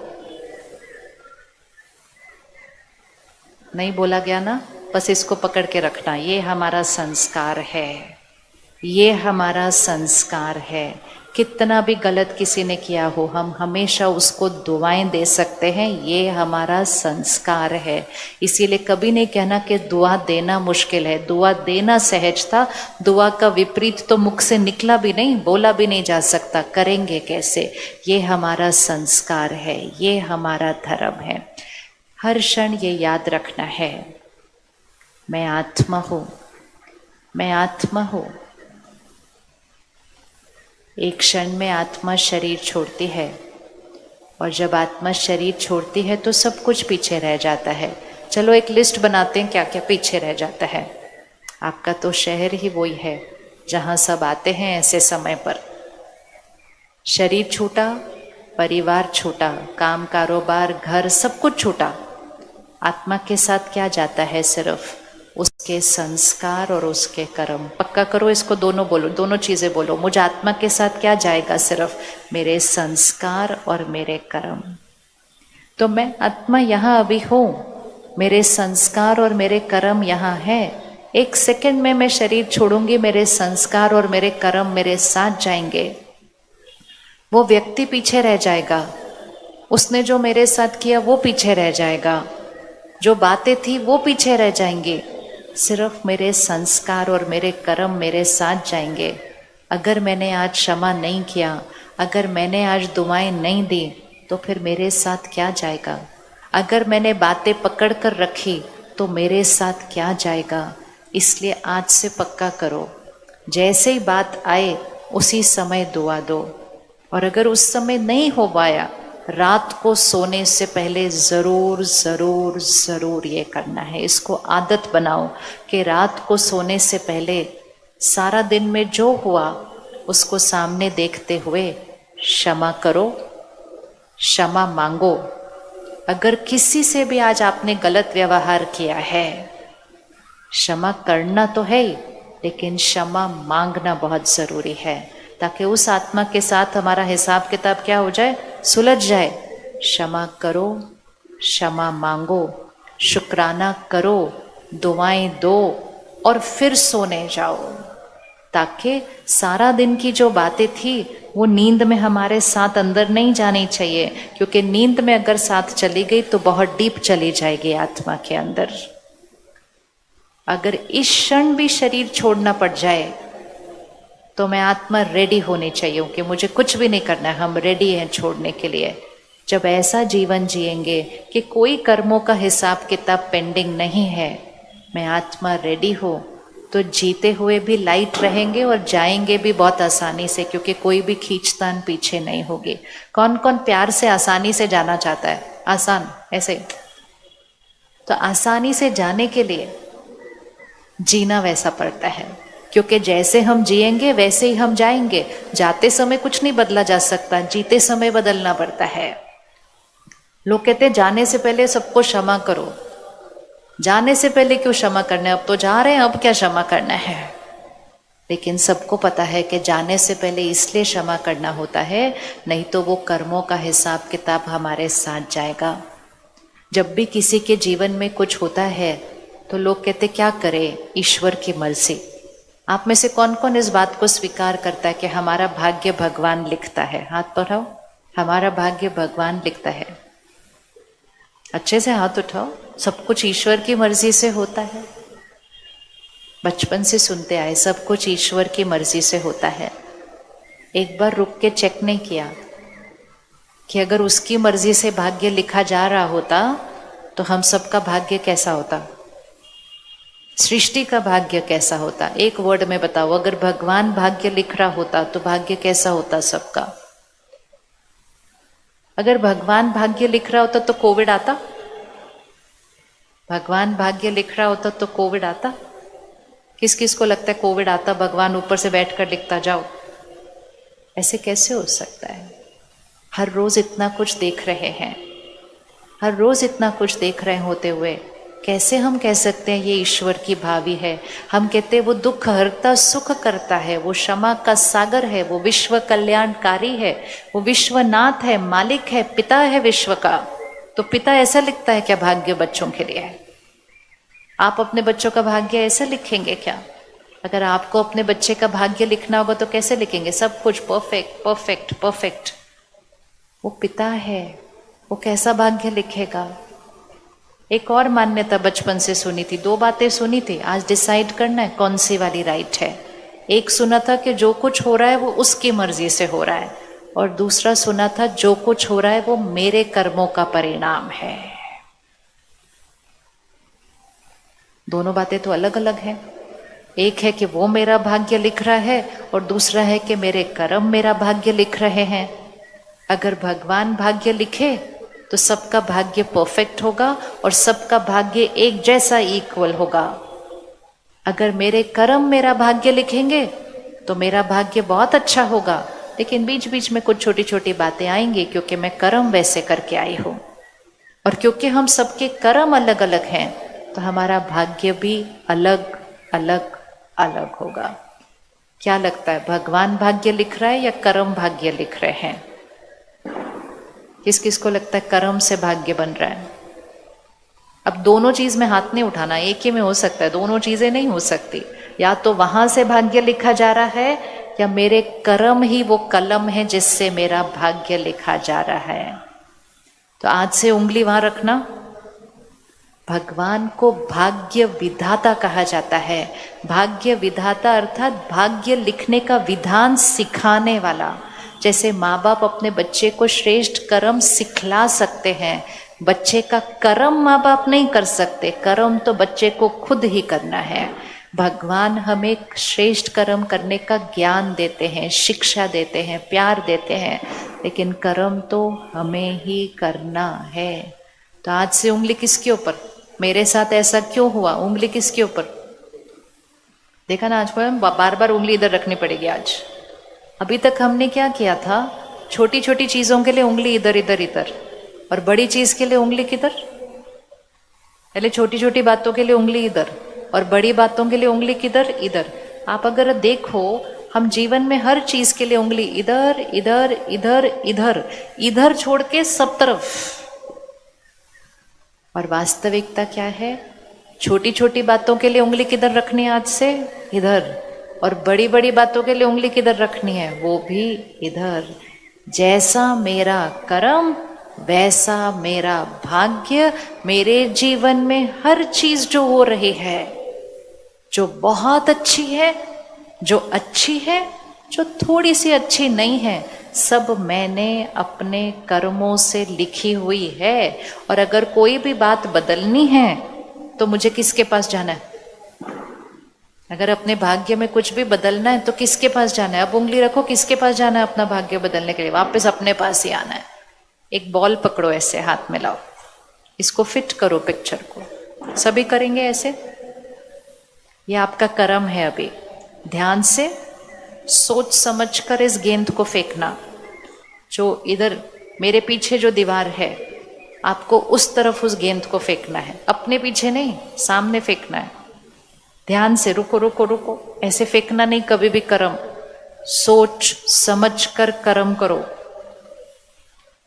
नहीं बोला गया ना? बस इसको पकड़ के रखना, ये हमारा संस्कार है, ये हमारा संस्कार है। कितना भी गलत किसी ने किया हो, हम हमेशा उसको दुआएं दे सकते हैं, ये हमारा संस्कार है। इसीलिए कभी नहीं कहना कि दुआ देना मुश्किल है। दुआ देना सहज था, दुआ का विपरीत तो मुख से निकला भी नहीं, बोला भी नहीं जा सकता। करेंगे कैसे? ये हमारा संस्कार है, ये हमारा धर्म है। हर क्षण ये याद रखना है, मैं आत्मा हूं, मैं आत्मा हूं। एक क्षण में आत्मा शरीर छोड़ती है, और जब आत्मा शरीर छोड़ती है तो सब कुछ पीछे रह जाता है। चलो एक लिस्ट बनाते हैं क्या क्या पीछे रह जाता है। आपका तो शहर ही वही है जहाँ सब आते हैं ऐसे समय पर। शरीर छूटा, परिवार छूटा, काम कारोबार घर सब कुछ छूटा। आत्मा के साथ क्या जाता है? सिर्फ उसके संस्कार और उसके कर्म। पक्का करो इसको, दोनों बोलो, दोनों चीजें बोलो। मुझे आत्मा के साथ क्या जाएगा? सिर्फ मेरे संस्कार और मेरे कर्म। तो मैं आत्मा यहाँ अभी हूँ, मेरे संस्कार और मेरे कर्म यहाँ है। एक सेकंड में मैं शरीर छोड़ूंगी, मेरे संस्कार और मेरे कर्म मेरे साथ जाएंगे। वो व्यक्ति पीछे रह जाएगा, उसने जो मेरे साथ किया वो पीछे रह जाएगा, जो बातें थी वो पीछे रह जाएंगी, सिर्फ मेरे संस्कार और मेरे कर्म मेरे साथ जाएंगे। अगर मैंने आज क्षमा नहीं किया, अगर मैंने आज दुआएं नहीं दी, तो फिर मेरे साथ क्या जाएगा? अगर मैंने बातें पकड़ कर रखी तो मेरे साथ क्या जाएगा? इसलिए आज से पक्का करो, जैसे ही बात आए उसी समय दुआ दो। और अगर उस समय नहीं हो पाया, रात को सोने से पहले ज़रूर ज़रूर ज़रूर ये करना है। इसको आदत बनाओ कि रात को सोने से पहले सारा दिन में जो हुआ उसको सामने देखते हुए क्षमा करो, क्षमा मांगो। अगर किसी से भी आज आपने गलत व्यवहार किया है, क्षमा करना तो है ही, लेकिन क्षमा मांगना बहुत ज़रूरी है, ताकि उस आत्मा के साथ हमारा हिसाब किताब क्या हो जाए, सुलझ जाए। क्षमा करो, क्षमा मांगो, शुक्राना करो, दुआएं दो और फिर सोने जाओ, ताकि सारा दिन की जो बातें थी वो नींद में हमारे साथ अंदर नहीं जानी चाहिए, क्योंकि नींद में अगर साथ चली गई तो बहुत डीप चली जाएगी आत्मा के अंदर। अगर इस क्षण भी शरीर छोड़ना पड़ जाए तो मैं आत्मा रेडी होनी चाहिए कि मुझे कुछ भी नहीं करना है, हम रेडी हैं छोड़ने के लिए। जब ऐसा जीवन जिएंगे कि कोई कर्मों का हिसाब किताब पेंडिंग नहीं है, मैं आत्मा रेडी हो, तो जीते हुए भी लाइट रहेंगे और जाएंगे भी बहुत आसानी से, क्योंकि कोई भी खींचतान पीछे नहीं होगी। कौन कौन प्यार से आसानी से जाना चाहता है? आसान ऐसे। तो आसानी से जाने के लिए जीना वैसा पड़ता है, क्योंकि जैसे हम जिएंगे वैसे ही हम जाएंगे। जाते समय कुछ नहीं बदला जा सकता, जीते समय बदलना पड़ता है। लोग कहते हैं जाने से पहले सबको क्षमा करो। जाने से पहले क्यों क्षमा करना है? अब तो जा रहे हैं, अब क्या क्षमा करना है? लेकिन सबको पता है कि जाने से पहले इसलिए क्षमा करना होता है, नहीं तो वो कर्मों का हिसाब किताब हमारे साथ जाएगा। जब भी किसी के जीवन में कुछ होता है तो लोग कहते क्या करें, ईश्वर की मर्जी। आप में से कौन कौन इस बात को स्वीकार करता है कि हमारा भाग्य भगवान लिखता है? हाथ बढ़ाओ। हमारा भाग्य भगवान लिखता है। अच्छे से हाथ उठाओ। सब कुछ ईश्वर की मर्जी से होता है। बचपन से सुनते आए, सब कुछ ईश्वर की मर्जी से होता है। एक बार रुक के चेक नहीं किया कि अगर उसकी मर्जी से भाग्य लिखा जा रहा होता तो हम सबका भाग्य कैसा होता, सृष्टि का भाग्य कैसा होता? एक वर्ड में बताओ, अगर भगवान भाग्य लिख रहा होता तो भाग्य कैसा होता सबका? अगर भगवान भाग्य लिख रहा होता तो कोविड आता? भगवान भाग्य लिख रहा होता तो कोविड आता? किस किस को लगता है कोविड आता भगवान ऊपर से बैठकर लिखता जाओ? ऐसे कैसे हो सकता है? हर रोज इतना कुछ देख रहे हैं, हर रोज इतना कुछ देख रहे होते हुए कैसे हम कह सकते हैं ये ईश्वर की भावी है? हम कहते हैं वो दुख हरता सुख करता है, वो क्षमा का सागर है, वो विश्व कल्याणकारी है, वो विश्वनाथ है, मालिक है, पिता है विश्व का। तो पिता ऐसा लिखता है क्या भाग्य बच्चों के लिए? आप अपने बच्चों का भाग्य ऐसा लिखेंगे क्या? अगर आपको अपने बच्चे का भाग्य लिखना होगा तो कैसे लिखेंगे? सब कुछ परफेक्ट परफेक्ट परफेक्ट। वो पिता है, वो कैसा भाग्य लिखेगा? एक और मान्यता बचपन से सुनी थी, दो बातें सुनी थी, आज डिसाइड करना है कौन सी वाली राइट है। एक सुना था कि जो कुछ हो रहा है वो उसकी मर्जी से हो रहा है, और दूसरा सुना था जो कुछ हो रहा है वो मेरे कर्मों का परिणाम है। दोनों बातें तो अलग अलग हैं। एक है कि वो मेरा भाग्य लिख रहा है, और दूसरा है कि मेरे कर्म मेरा भाग्य लिख रहे हैं। अगर भगवान भाग्य लिखे तो सबका भाग्य परफेक्ट होगा और सबका भाग्य एक जैसा इक्वल होगा। अगर मेरे कर्म मेरा भाग्य लिखेंगे तो मेरा भाग्य बहुत अच्छा होगा, लेकिन बीच बीच में कुछ छोटी छोटी बातें आएंगी, क्योंकि मैं कर्म वैसे करके आई हूँ। और क्योंकि हम सबके कर्म अलग अलग हैं तो हमारा भाग्य भी अलग अलग अलग होगा। क्या लगता है, भगवान भाग्य लिख रहा है या कर्म भाग्य लिख रहे हैं? किस किस को लगता है कर्म से भाग्य बन रहा है? अब दोनों चीज में हाथ नहीं उठाना, एक ही में हो सकता है, दोनों चीजें नहीं हो सकती। या तो वहां से भाग्य लिखा जा रहा है, या मेरे कर्म ही वो कलम है जिससे मेरा भाग्य लिखा जा रहा है। तो आज से उंगली वहां रखना। भगवान को भाग्य विधाता कहा जाता है। भाग्य विधाता अर्थात भाग्य लिखने का विधान सिखाने वाला। जैसे माँ बाप अपने बच्चे को श्रेष्ठ कर्म सिखला सकते हैं, बच्चे का कर्म माँ बाप नहीं कर सकते, कर्म तो बच्चे को खुद ही करना है। भगवान हमें श्रेष्ठ कर्म करने का ज्ञान देते हैं, शिक्षा देते हैं, प्यार देते हैं, लेकिन कर्म तो हमें ही करना है। तो आज से उंगली किसके ऊपर? मेरे साथ ऐसा क्यों हुआ? उंगली किसके ऊपर? देखा ना, आज को बार बार उंगली इधर रखनी पड़ेगी। आज अभी तक हमने क्या किया था? छोटी छोटी चीजों के लिए उंगली इधर इधर इधर, और बड़ी चीज के लिए उंगली किधर? पहले छोटी छोटी बातों के लिए उंगली इधर, और बड़ी बातों के लिए उंगली किधर? इधर। आप अगर देखो, हम जीवन में हर चीज के लिए उंगली इधर इधर इधर इधर इधर छोड़ के सब तरफ। और वास्तविकता क्या है? छोटी छोटी बातों के लिए उंगली किधर रखनी है? आज से इधर। और बड़ी बड़ी बातों के लिए उंगली किधर रखनी है? वो भी इधर। जैसा मेरा कर्म वैसा मेरा भाग्य। मेरे जीवन में हर चीज जो हो रही है, जो बहुत अच्छी है, जो अच्छी है, जो थोड़ी सी अच्छी नहीं है, सब मैंने अपने कर्मों से लिखी हुई है। और अगर कोई भी बात बदलनी है तो मुझे किसके पास जाना है? अगर अपने भाग्य में कुछ भी बदलना है तो किसके पास जाना है? अब उंगली रखो, किसके पास जाना है अपना भाग्य बदलने के लिए? वापस अपने पास ही आना है। एक बॉल पकड़ो, ऐसे हाथ में लाओ, इसको फिट करो पिक्चर को। सभी करेंगे ऐसे। ये आपका कर्म है। अभी ध्यान से सोच समझ कर इस गेंद को फेंकना। जो इधर मेरे पीछे जो दीवार है, आपको उस तरफ उस गेंद को फेंकना है, अपने पीछे नहीं, सामने फेंकना है। ध्यान से, रुको रुको रुको, ऐसे फेंकना नहीं कभी भी। कर्म सोच समझ कर कर्म करो।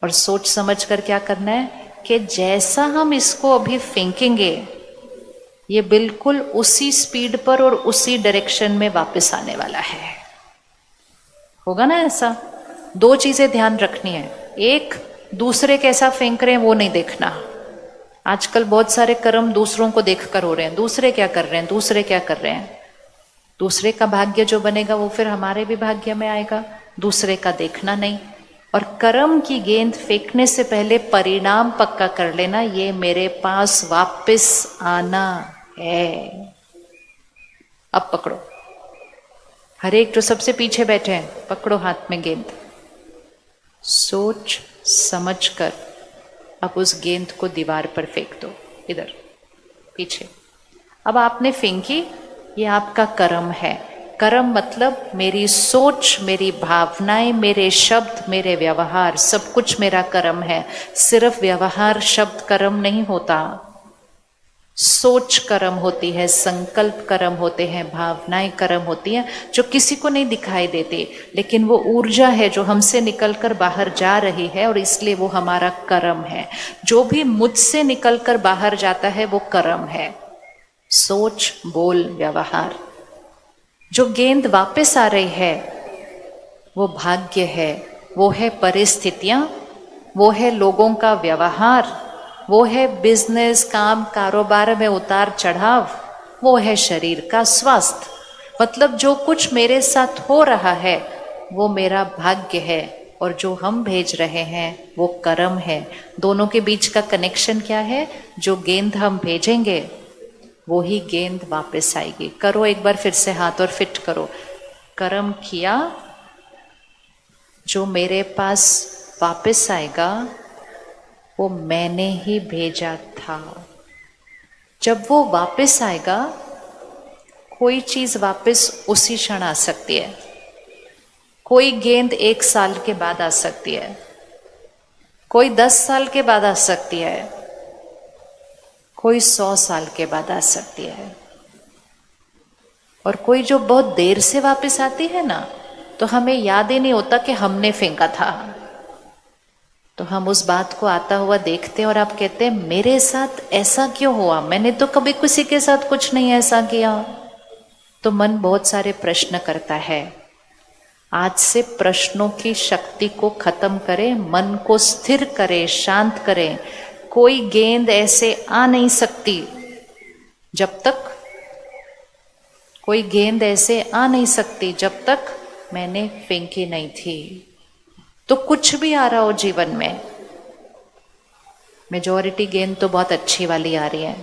और सोच समझ कर क्या करना है कि जैसा हम इसको अभी फेंकेंगे, ये बिल्कुल उसी स्पीड पर और उसी डायरेक्शन में वापस आने वाला है। होगा ना ऐसा? दो चीजें ध्यान रखनी है। एक, दूसरे कैसा फेंक रहे हैं वो नहीं देखना। आजकल बहुत सारे कर्म दूसरों को देखकर हो रहे हैं। दूसरे क्या कर रहे हैं, दूसरे क्या कर रहे हैं। दूसरे का भाग्य जो बनेगा वो फिर हमारे भी भाग्य में आएगा। दूसरे का देखना नहीं। और कर्म की गेंद फेंकने से पहले परिणाम पक्का कर लेना, ये मेरे पास वापस आना है। अब पकड़ो, हर एक जो सबसे पीछे बैठे हैं, पकड़ो हाथ में गेंद। सोच समझ कर अब उस गेंद को दीवार पर फेंक दो, इधर पीछे। अब आपने फेंकी, ये आपका कर्म है। कर्म मतलब मेरी सोच, मेरी भावनाएं, मेरे शब्द, मेरे व्यवहार, सब कुछ मेरा कर्म है। सिर्फ व्यवहार शब्द कर्म नहीं होता, सोच कर्म होती है, संकल्प कर्म होते हैं, भावनाएं कर्म होती हैं, जो किसी को नहीं दिखाई देती, लेकिन वो ऊर्जा है जो हमसे निकलकर बाहर जा रही है, और इसलिए वो हमारा कर्म है। जो भी मुझसे निकलकर बाहर जाता है वो कर्म है। सोच, बोल, व्यवहार। जो गेंद वापस आ रही है वो भाग्य है, वो है परिस्थितियां, वो है लोगों का व्यवहार, वो है बिजनेस, काम कारोबार में उतार चढ़ाव, वो है शरीर का स्वास्थ्य। मतलब जो कुछ मेरे साथ हो रहा है वो मेरा भाग्य है, और जो हम भेज रहे हैं वो कर्म है। दोनों के बीच का कनेक्शन क्या है? जो गेंद हम भेजेंगे वो ही गेंद वापस आएगी। करो एक बार फिर से हाथ और फिट करो। कर्म किया, जो मेरे पास वापस आएगा वो मैंने ही भेजा था। जब वो वापस आएगा, कोई चीज वापस उसी क्षण आ सकती है। कोई गेंद 1 साल के बाद आ सकती है, कोई 10 साल के बाद आ सकती है, कोई 100 साल के बाद आ सकती है, और कोई जो बहुत देर से वापस आती है ना, तो हमें याद ही नहीं होता कि हमने फेंका था। तो हम उस बात को आता हुआ देखते हैं और आप कहते हैं मेरे साथ ऐसा क्यों हुआ, मैंने तो कभी किसी के साथ कुछ नहीं ऐसा किया। तो मन बहुत सारे प्रश्न करता है। आज से प्रश्नों की शक्ति को खत्म करें, मन को स्थिर करें, शांत करें। कोई गेंद ऐसे आ नहीं सकती जब तक, कोई गेंद ऐसे आ नहीं सकती जब तक मैंने फेंकी नहीं थी। तो कुछ भी आ रहा हो जीवन में, मेजॉरिटी गेंद तो बहुत अच्छी वाली आ रही है,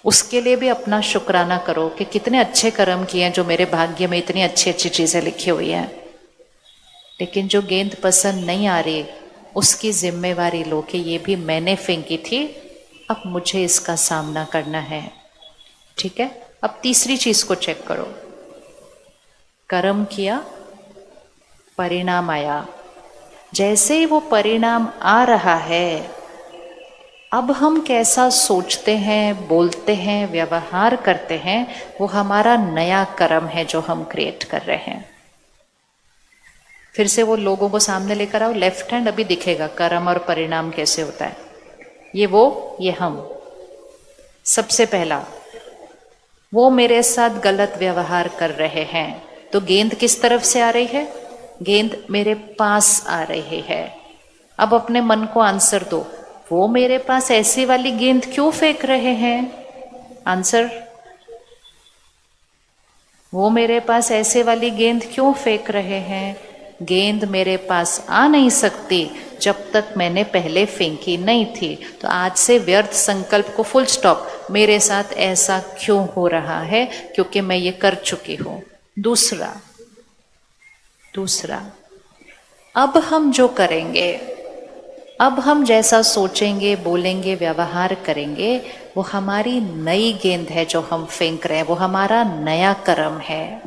उसके लिए भी अपना शुक्राना करो कि कितने अच्छे कर्म किए हैं जो मेरे भाग्य में इतनी अच्छी अच्छी चीजें लिखी हुई हैं। लेकिन जो गेंद पसंद नहीं आ रही, उसकी जिम्मेवारी लो कि ये भी मैंने फेंकी थी, अब मुझे इसका सामना करना है। ठीक है, अब तीसरी चीज को चेक करो। कर्म किया, परिणाम आया। जैसे ही वो परिणाम आ रहा है, अब हम कैसा सोचते हैं, बोलते हैं, व्यवहार करते हैं, वो हमारा नया कर्म है जो हम क्रिएट कर रहे हैं। फिर से वो लोगों को सामने लेकर आओ, लेफ्ट हैंड अभी दिखेगा कर्म और परिणाम कैसे होता है। ये वो, ये हम। सबसे पहला, वो मेरे साथ गलत व्यवहार कर रहे हैं, तो गेंद किस तरफ से आ रही है? गेंद मेरे पास आ रही है। अब अपने मन को आंसर दो, वो मेरे पास ऐसी वाली गेंद क्यों फेंक रहे हैं? आंसर, वो मेरे पास ऐसे वाली गेंद क्यों फेंक रहे हैं? गेंद मेरे पास आ नहीं सकती जब तक मैंने पहले फेंकी नहीं थी। तो आज से व्यर्थ संकल्प को फुल स्टॉप। मेरे साथ ऐसा क्यों हो रहा है? क्योंकि मैं ये कर चुकी हूं। दूसरा, अब हम जो करेंगे, अब हम जैसा सोचेंगे, बोलेंगे, व्यवहार करेंगे, वो हमारी नई गेंद है जो हम फेंक रहे हैं, वो हमारा नया कर्म है।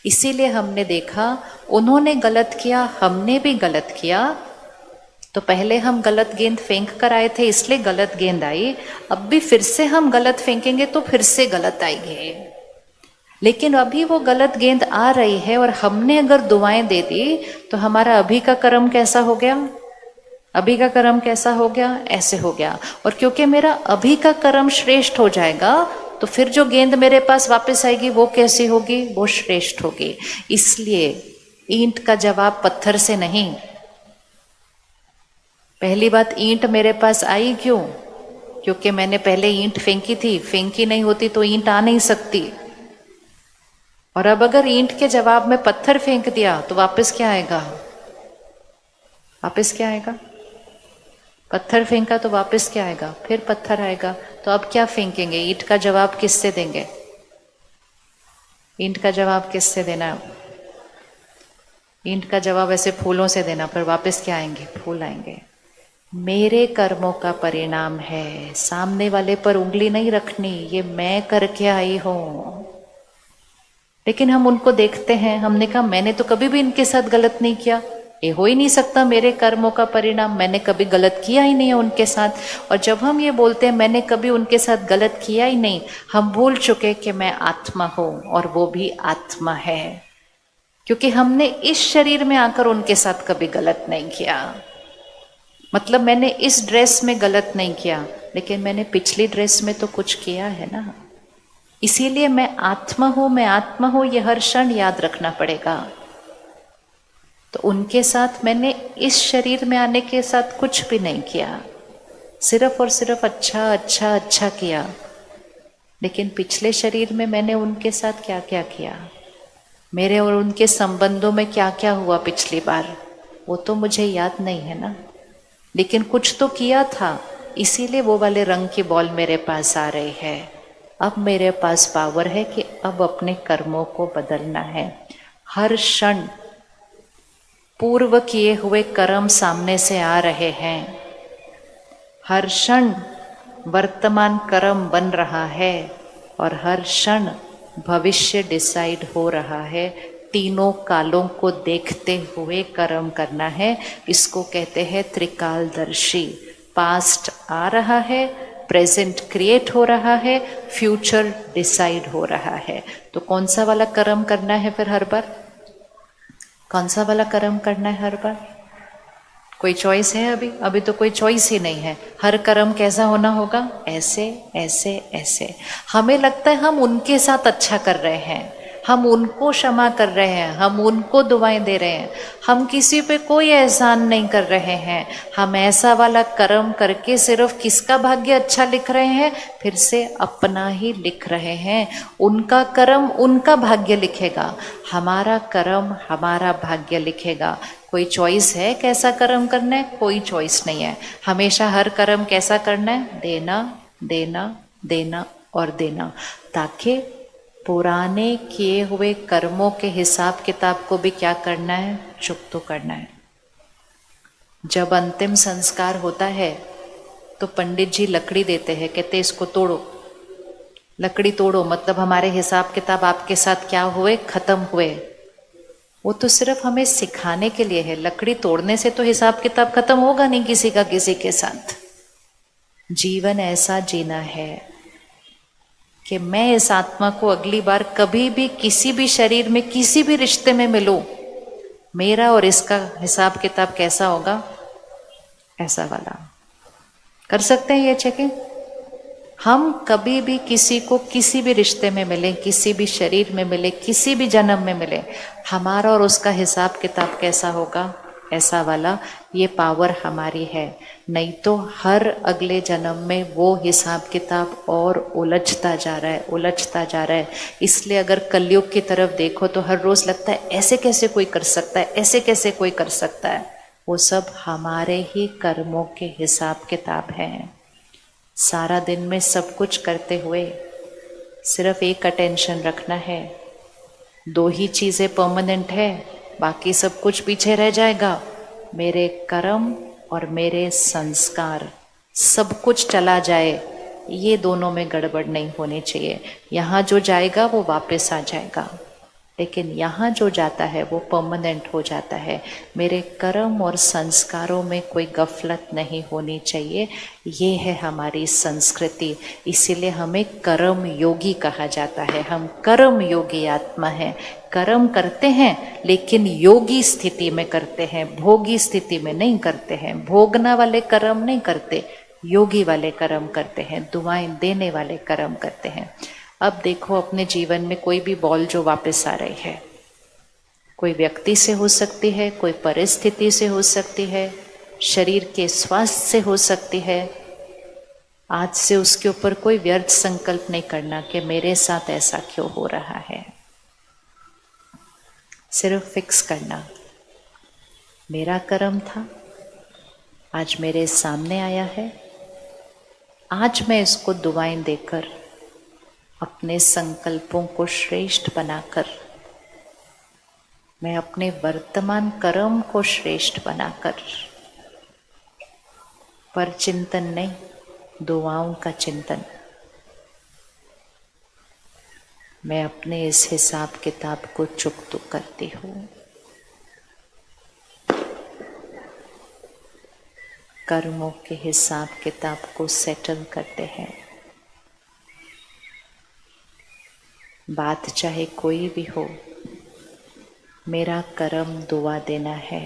इसीलिए हमने देखा, उन्होंने गलत किया, हमने भी गलत किया, तो पहले हम गलत गेंद फेंक कर आए थे इसलिए गलत गेंद आई। अब भी फिर से हम गलत फेंकेंगे तो फिर से गलत आएगी। लेकिन अभी वो गलत गेंद आ रही है और हमने अगर दुआएं दे दी तो हमारा अभी का कर्म कैसा हो गया? अभी का कर्म कैसा हो गया? ऐसे हो गया। और क्योंकि मेरा अभी का कर्म श्रेष्ठ हो जाएगा, तो फिर जो गेंद मेरे पास वापस आएगी वो कैसी होगी? वो श्रेष्ठ होगी। इसलिए ईंट का जवाब पत्थर से नहीं। पहली बात, ईंट मेरे पास आई क्यों? क्योंकि मैंने पहले ईंट फेंकी थी। फेंकी नहीं होती तो ईंट आ नहीं सकती। और अब अगर ईंट के जवाब में पत्थर फेंक दिया तो वापस क्या आएगा? वापस क्या आएगा? पत्थर फेंका तो वापस क्या आएगा? फिर पत्थर आएगा। तो अब क्या फेंकेंगे? ईंट का जवाब किससे देंगे? ईंट का जवाब किससे देना? ईंट का जवाब ऐसे फूलों से देना, पर वापस क्या आएंगे? फूल आएंगे। मेरे कर्मों का परिणाम है। सामने वाले पर उंगली नहीं रखनी, ये मैं करके आई हूं। लेकिन हम उनको देखते हैं, हमने कहा मैंने तो कभी भी इनके साथ गलत नहीं किया, ये हो ही नहीं सकता मेरे कर्मों का परिणाम, मैंने कभी गलत किया ही नहीं है उनके साथ। और जब हम ये बोलते हैं मैंने कभी उनके साथ गलत किया ही नहीं, हम भूल चुके कि मैं आत्मा हूं और वो भी आत्मा है। क्योंकि हमने इस शरीर में आकर उनके साथ कभी गलत नहीं किया। मतलब मैंने इस ड्रेस में गलत नहीं किया, लेकिन मैंने पिछली ड्रेस में तो कुछ किया है ना। इसीलिए मैं आत्मा हूं, मैं आत्मा हूं, ये हर क्षण याद रखना पड़ेगा। तो उनके साथ मैंने इस शरीर में आने के साथ कुछ भी नहीं किया, सिर्फ और सिर्फ अच्छा अच्छा अच्छा किया। लेकिन पिछले शरीर में मैंने उनके साथ क्या क्या किया, मेरे और उनके संबंधों में क्या क्या हुआ पिछली बार, वो तो मुझे याद नहीं है ना। लेकिन कुछ तो किया था, इसीलिए वो वाले रंग की बॉल मेरे पास आ रही है। अब मेरे पास पावर है कि अब अपने कर्मों को बदलना है। हर क्षण पूर्व किए हुए कर्म सामने से आ रहे हैं, हर क्षण वर्तमान कर्म बन रहा है और हर क्षण भविष्य डिसाइड हो रहा है। तीनों कालों को देखते हुए कर्म करना है। इसको कहते हैं त्रिकालदर्शी। पास्ट आ रहा है, प्रेजेंट क्रिएट हो रहा है, फ्यूचर डिसाइड हो रहा है। तो कौन सा वाला कर्म करना है फिर हर बार? कौन सा वाला कर्म करना है हर बार? कोई चॉइस है? अभी तो कोई चॉइस ही नहीं है। हर कर्म कैसा होना होगा? ऐसे ऐसे ऐसे। हमें लगता है हम उनके साथ अच्छा कर रहे हैं, हम उनको क्षमा कर रहे हैं, हम उनको दुआएं दे रहे हैं, हम किसी पे कोई एहसान नहीं कर रहे हैं। हम ऐसा वाला कर्म करके सिर्फ किसका भाग्य अच्छा लिख रहे हैं? फिर से अपना ही लिख रहे हैं। उनका कर्म उनका भाग्य लिखेगा, हमारा कर्म हमारा भाग्य लिखेगा। कोई चॉइस है कैसा कर्म करना है? कोई चॉइस नहीं है। हमेशा हर कर्म कैसा करना है? देना देना देना और देना, ताकि पुराने किए हुए कर्मों के हिसाब किताब को भी क्या करना है? चुकता करना है। जब अंतिम संस्कार होता है तो पंडित जी लकड़ी देते हैं, कहते इसको तोड़ो, लकड़ी तोड़ो, मतलब हमारे हिसाब किताब आपके साथ क्या हुए? खत्म हुए। वो तो सिर्फ हमें सिखाने के लिए है। लकड़ी तोड़ने से तो हिसाब किताब खत्म होगा नहीं किसी का किसी के साथ। जीवन ऐसा जीना है कि मैं इस आत्मा को अगली बार कभी भी किसी भी शरीर में किसी भी रिश्ते में मिलूं, मेरा और इसका हिसाब किताब कैसा होगा? ऐसा वाला। कर सकते हैं ये चेकिंग? हम कभी भी किसी को किसी भी रिश्ते में मिले, किसी भी शरीर में मिले, किसी भी जन्म में मिले, हमारा और उसका हिसाब किताब कैसा होगा? ऐसा वाला। ये पावर हमारी है। नहीं तो हर अगले जन्म में वो हिसाब किताब और उलझता जा रहा है, उलझता जा रहा है। इसलिए अगर कलयुग की तरफ देखो तो हर रोज लगता है ऐसे कैसे कोई कर सकता है, ऐसे कैसे कोई कर सकता है। वो सब हमारे ही कर्मों के हिसाब किताब हैं। सारा दिन में सब कुछ करते हुए सिर्फ एक अटेंशन रखना है। दो ही चीजें परमानेंट है, बाकी सब कुछ पीछे रह जाएगा। मेरे कर्म और मेरे संस्कार, सब कुछ चला जाए, ये दोनों में गड़बड़ नहीं होनी चाहिए। यहाँ जो जाएगा वो वापस आ जाएगा, लेकिन यहाँ जो जाता है वो परमानेंट हो जाता है। मेरे कर्म और संस्कारों में कोई गफलत नहीं होनी चाहिए। ये है हमारी संस्कृति। इसीलिए हमें कर्म योगी कहा जाता है। हम कर्म योगी आत्मा हैं। कर्म करते हैं लेकिन योगी स्थिति में करते हैं, भोगी स्थिति में नहीं करते हैं। भोगना वाले कर्म नहीं करते, योगी वाले कर्म करते हैं, दुआएं देने वाले कर्म करते हैं। अब देखो अपने जीवन में कोई भी बॉल जो वापस आ रही है, कोई व्यक्ति से हो सकती है, कोई परिस्थिति से हो सकती है, शरीर के स्वास्थ्य से हो सकती है। आज से उसके ऊपर कोई व्यर्थ संकल्प नहीं करना कि मेरे साथ ऐसा क्यों हो रहा है। सिर्फ फिक्स करना, मेरा कर्म था, आज मेरे सामने आया है, आज मैं इसको दुआएं देकर अपने संकल्पों को श्रेष्ठ बनाकर, मैं अपने वर्तमान कर्म को श्रेष्ठ बनाकर, पर चिंतन नहीं, दुआओं का चिंतन, मैं अपने इस हिसाब किताब को चुकता करती हूँ। कर्मों के हिसाब किताब को सेटल करते हैं। बात चाहे कोई भी हो, मेरा कर्म दुआ देना है।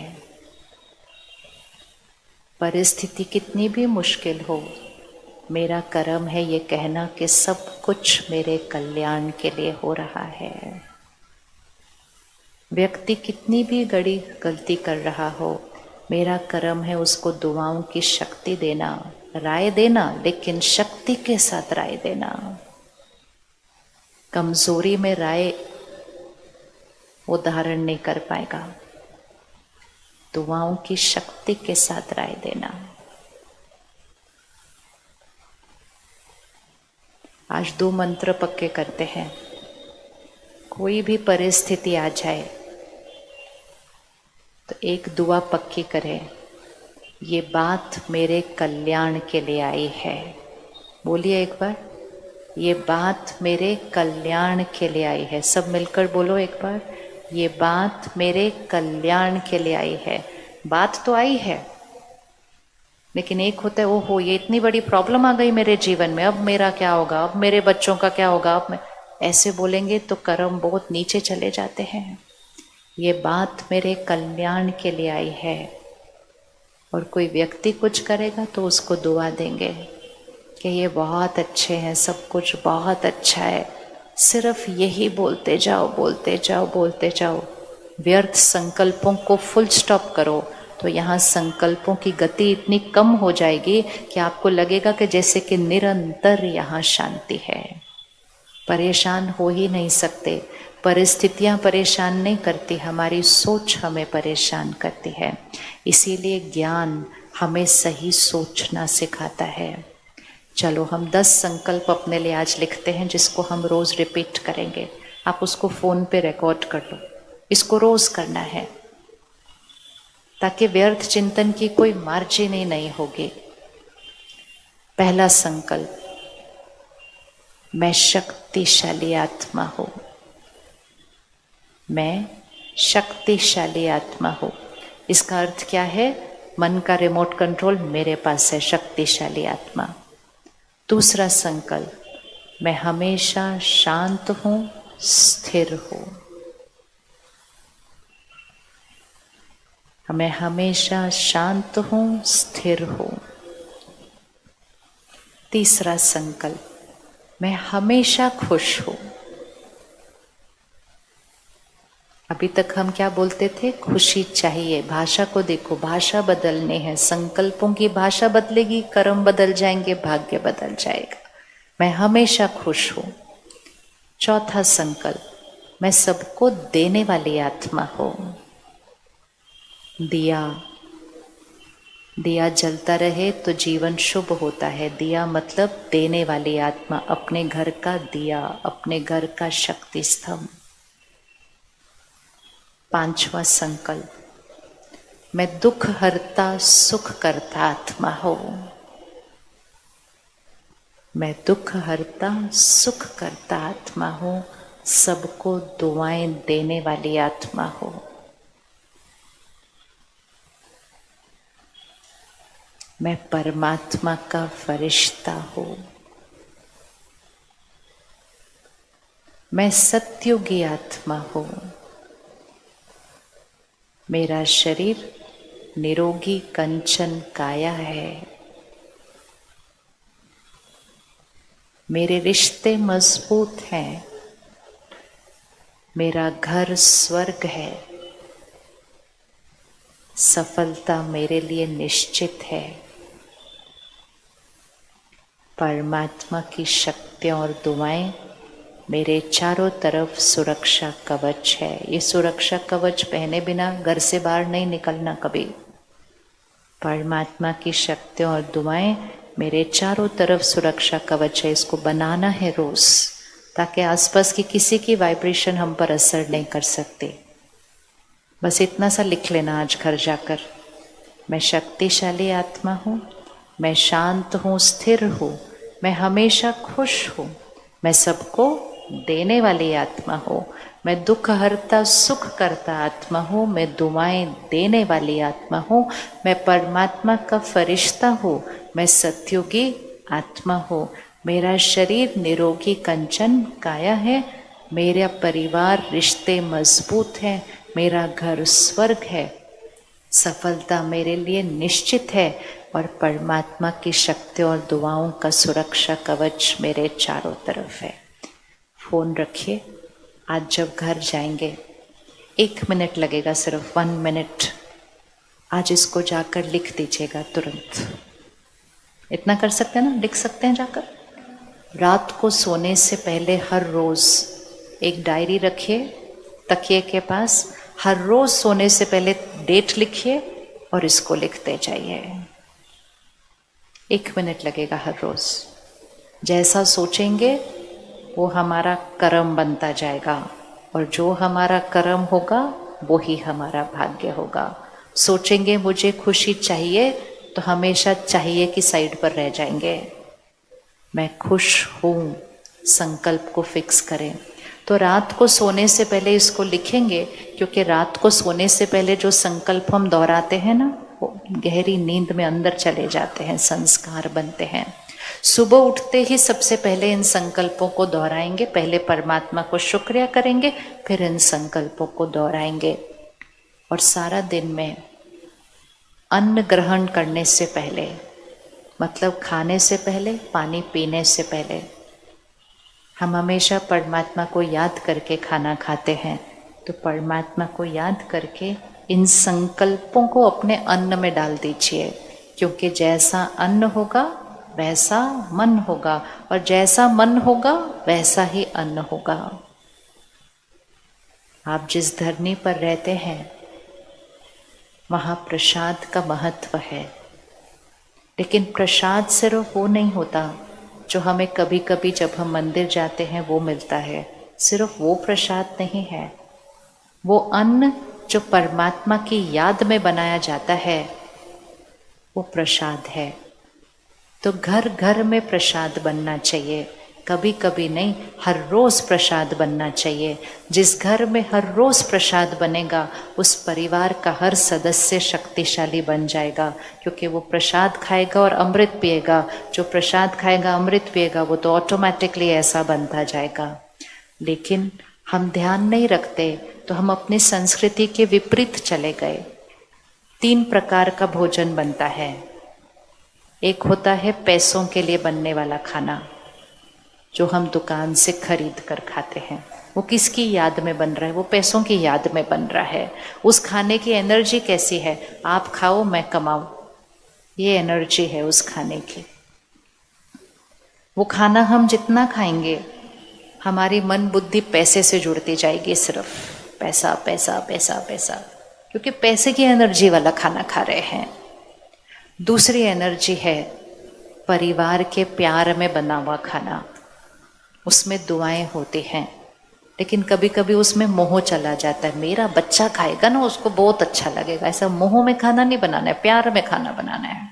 परिस्थिति कितनी भी मुश्किल हो, मेरा कर्म है ये कहना कि सब कुछ मेरे कल्याण के लिए हो रहा है। व्यक्ति कितनी भी बड़ी गलती कर रहा हो, मेरा कर्म है उसको दुआओं की शक्ति देना, राय देना, लेकिन शक्ति के साथ राय देना। कमजोरी में राय वो धारण नहीं कर पाएगा। दुआओं की शक्ति के साथ राय देना। आज 2 मंत्र पक्के करते हैं। कोई भी परिस्थिति आ जाए तो एक दुआ पक्की करें, ये बात मेरे कल्याण के लिए आई है। बोलिए एक बार, ये बात मेरे कल्याण के लिए आई है। सब मिलकर बोलो एक बार, ये बात मेरे कल्याण के लिए आई है। बात तो आई है, लेकिन एक होता है ओहो ये इतनी बड़ी प्रॉब्लम आ गई मेरे जीवन में, अब मेरा क्या होगा, अब मेरे बच्चों का क्या होगा, अब मैं ऐसे बोलेंगे तो कर्म बहुत नीचे चले जाते हैं। ये बात मेरे कल्याण के लिए आई है। और कोई व्यक्ति कुछ करेगा तो उसको दुआ देंगे कि ये बहुत अच्छे हैं, सब कुछ बहुत अच्छा है, सिर्फ यही बोलते जाओ, बोलते जाओ, बोलते जाओ। व्यर्थ संकल्पों को फुल स्टॉप करो तो यहाँ संकल्पों की गति इतनी कम हो जाएगी कि आपको लगेगा कि जैसे कि निरंतर यहाँ शांति है। परेशान हो ही नहीं सकते। परिस्थितियां परेशान नहीं करती, हमारी सोच हमें परेशान करती है। इसीलिए ज्ञान हमें सही सोचना सिखाता है। चलो हम 10 संकल्प अपने लिए आज लिखते हैं जिसको हम रोज रिपीट करेंगे। आप उसको फोन पे रिकॉर्ड कर लो, इसको रोज करना है ताकि व्यर्थ चिंतन की कोई मार्जिन ही नहीं होगी। पहला संकल्प, मैं शक्तिशाली आत्मा हूं। मैं शक्तिशाली आत्मा हूं। इसका अर्थ क्या है? मन का रिमोट कंट्रोल मेरे पास है, शक्तिशाली आत्मा। दूसरा संकल्प, मैं हमेशा शांत हूं, स्थिर हूं। मैं हमेशा शांत हूं, स्थिर हूं। तीसरा संकल्प, मैं हमेशा खुश हूं। अभी तक हम क्या बोलते थे? खुशी चाहिए। भाषा को देखो, भाषा बदलने हैं। संकल्पों की भाषा बदलेगी, कर्म बदल जाएंगे, भाग्य बदल जाएगा। मैं हमेशा खुश हूं। चौथा संकल्प, मैं सबको देने वाली आत्मा हूं। दिया, दिया जलता रहे तो जीवन शुभ होता है। दिया मतलब देने वाली आत्मा, अपने घर का दिया, अपने घर का शक्ति स्तंभ। पांचवा संकल्प, मैं दुख हरता सुख करता आत्मा हूं। मैं दुख हरता सुख करता आत्मा हूं। सबको दुआएं देने वाली आत्मा हूं। मैं परमात्मा का फरिश्ता हूं। मैं सत्युगी आत्मा हूं। मेरा शरीर निरोगी कंचन काया है। मेरे रिश्ते मजबूत हैं। मेरा घर स्वर्ग है। सफलता मेरे लिए निश्चित है। परमात्मा की शक्तियां और दुआएं मेरे चारों तरफ सुरक्षा कवच है। ये सुरक्षा कवच पहने बिना घर से बाहर नहीं निकलना कभी। परमात्मा की शक्तियां और दुआएं मेरे चारों तरफ सुरक्षा कवच है। इसको बनाना है रोज, ताकि आसपास की किसी की वाइब्रेशन हम पर असर नहीं कर सकते। बस इतना सा लिख लेना आज घर जाकर। मैं शक्तिशाली आत्मा हूँ। मैं शांत हूँ, स्थिर हूँ। मैं हमेशा खुश हूँ। मैं सबको देने वाली आत्मा हूँ। मैं दुख हरता सुख करता आत्मा हूँ। मैं दुआएं देने वाली आत्मा हूँ। मैं परमात्मा का फरिश्ता हूँ। मैं सत्युगी आत्मा हूँ। मेरा शरीर निरोगी कंचन काया है। मेरा परिवार रिश्ते मजबूत हैं। मेरा घर स्वर्ग है। सफलता मेरे लिए निश्चित है और परमात्मा की शक्ति और दुआओं का सुरक्षा कवच मेरे चारों तरफ है। फोन रखिए। आज जब घर जाएंगे 1 मिनट लगेगा, सिर्फ 1 मिनट। आज इसको जाकर लिख दीजिएगा तुरंत। इतना कर सकते हैं ना? लिख सकते हैं जाकर। रात को सोने से पहले हर रोज एक डायरी रखिए तकिए के पास। हर रोज सोने से पहले डेट लिखिए और इसको लिखते जाइए। 1 मिनट लगेगा हर रोज। जैसा सोचेंगे वो हमारा कर्म बनता जाएगा और जो हमारा कर्म होगा वो ही हमारा भाग्य होगा। सोचेंगे मुझे खुशी चाहिए तो हमेशा चाहिए की साइड पर रह जाएंगे। मैं खुश हूँ, संकल्प को फिक्स करें। तो रात को सोने से पहले इसको लिखेंगे, क्योंकि रात को सोने से पहले जो संकल्प हम दोहराते हैं ना, वो गहरी नींद में अंदर चले जाते हैं, संस्कार बनते हैं। सुबह उठते ही सबसे पहले इन संकल्पों को दोहराएंगे। पहले परमात्मा को शुक्रिया करेंगे, फिर इन संकल्पों को दोहराएंगे। और सारा दिन में अन्न ग्रहण करने से पहले, मतलब खाने से पहले, पानी पीने से पहले, हम हमेशा परमात्मा को याद करके खाना खाते हैं, तो परमात्मा को याद करके इन संकल्पों को अपने अन्न में डाल दीजिए, क्योंकि जैसा अन्न होगा वैसा मन होगा, और जैसा मन होगा वैसा ही अन्न होगा। आप जिस धरनी पर रहते हैं वहाँ प्रसाद का महत्व है, लेकिन प्रसाद सिर्फ वो नहीं होता जो हमें कभी कभी जब हम मंदिर जाते हैं वो मिलता है। सिर्फ वो प्रसाद नहीं है, वो अन्न जो परमात्मा की याद में बनाया जाता है वो प्रसाद है। तो घर घर में प्रसाद बनना चाहिए, कभी कभी नहीं, हर रोज प्रसाद बनना चाहिए। जिस घर में हर रोज प्रसाद बनेगा उस परिवार का हर सदस्य शक्तिशाली बन जाएगा, क्योंकि वो प्रसाद खाएगा और अमृत पिएगा। जो प्रसाद खाएगा अमृत पिएगा वो तो ऑटोमेटिकली ऐसा बनता जाएगा। लेकिन हम ध्यान नहीं रखते तो हम अपनी संस्कृति के विपरीत चले गए। 3 प्रकार का भोजन बनता है। एक होता है पैसों के लिए बनने वाला खाना, जो हम दुकान से खरीद कर खाते हैं। वो किसकी याद में बन रहा है? वो पैसों की याद में बन रहा है। उस खाने की एनर्जी कैसी है? आप खाओ मैं कमाऊं, ये एनर्जी है उस खाने की। वो खाना हम जितना खाएंगे हमारी मन बुद्धि पैसे से जुड़ती जाएगी, सिर्फ पैसा पैसा पैसा पैसा, क्योंकि पैसे की एनर्जी वाला खाना खा रहे हैं। दूसरी एनर्जी है परिवार के प्यार में बना हुआ खाना, उसमें दुआएं होती हैं, लेकिन कभी कभी उसमें मोह चला जाता है। मेरा बच्चा खाएगा ना, उसको बहुत अच्छा लगेगा। ऐसा मोह में खाना नहीं बनाना है, प्यार में खाना बनाना है।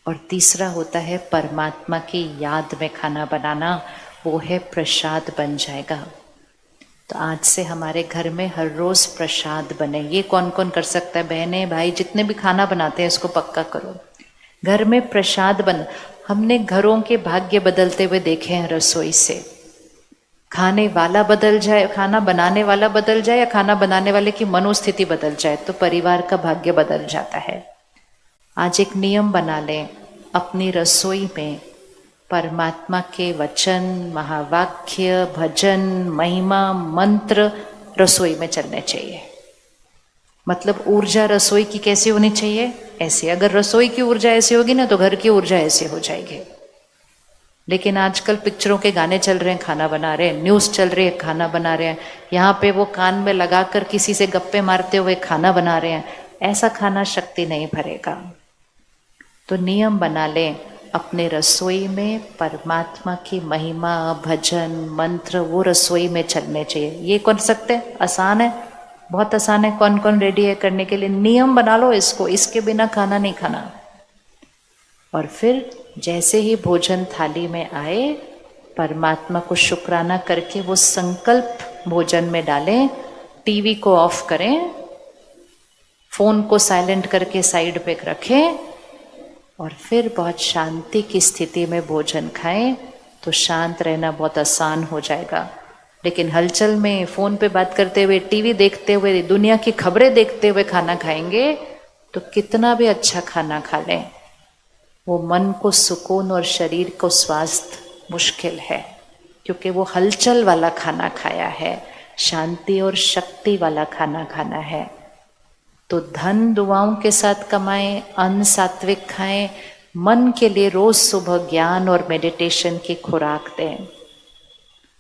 और तीसरा होता है परमात्मा की याद में खाना बनाना, वो है प्रसाद बन जाएगा। तो आज से हमारे घर में हर रोज प्रसाद बने। ये कौन कौन कर सकता है? बहनें भाई जितने भी खाना बनाते हैं इसको पक्का करो। घर में प्रसाद बन। हमने घरों के भाग्य बदलते हुए देखे हैं रसोई से। खाने वाला बदल जाए, खाना बनाने वाला बदल जाए, या खाना बनाने वाले की मनोस्थिति बदल जाए तो परिवार का भाग्य बदल जाता है। आज एक नियम बना लें, अपनी रसोई में परमात्मा के वचन, महावाक्य, भजन, महिमा, मंत्र रसोई में चलने चाहिए। मतलब ऊर्जा रसोई की कैसी होनी चाहिए? ऐसी। अगर रसोई की ऊर्जा ऐसी होगी ना तो घर की ऊर्जा ऐसी हो जाएगी। लेकिन आजकल पिक्चरों के गाने चल रहे हैं, खाना बना रहे हैं, न्यूज़ चल रही है, खाना बना रहे हैं, यहाँ पे वो कान में लगाकर किसी से गप्पे मारते हुए खाना बना रहे हैं। ऐसा खाना शक्ति नहीं भरेगा। तो नियम बना लें, अपने रसोई में परमात्मा की महिमा, भजन, मंत्र वो रसोई में चलने चाहिए। ये कर सकते हैं? आसान है, बहुत आसान है। कौन कौन रेडी है करने के लिए? नियम बना लो इसको, इसके बिना खाना नहीं खाना। और फिर जैसे ही भोजन थाली में आए परमात्मा को शुक्राना करके वो संकल्प भोजन में डालें। टीवी को ऑफ करें, फोन को साइलेंट करके साइड पे रखें, और फिर बहुत शांति की स्थिति में भोजन खाएं। तो शांत रहना बहुत आसान हो जाएगा। लेकिन हलचल में फोन पे बात करते हुए, टीवी देखते हुए, दुनिया की खबरें देखते हुए खाना खाएंगे तो कितना भी अच्छा खाना खा लें, वो मन को सुकून और शरीर को स्वास्थ्य मुश्किल है, क्योंकि वो हलचल वाला खाना खाया है, शांति और शक्ति वाला खाना खाना है। तो धन दुआओं के साथ कमाएं, अन्न सात्विक खाएं, मन के लिए रोज सुबह ज्ञान और मेडिटेशन की खुराक दें।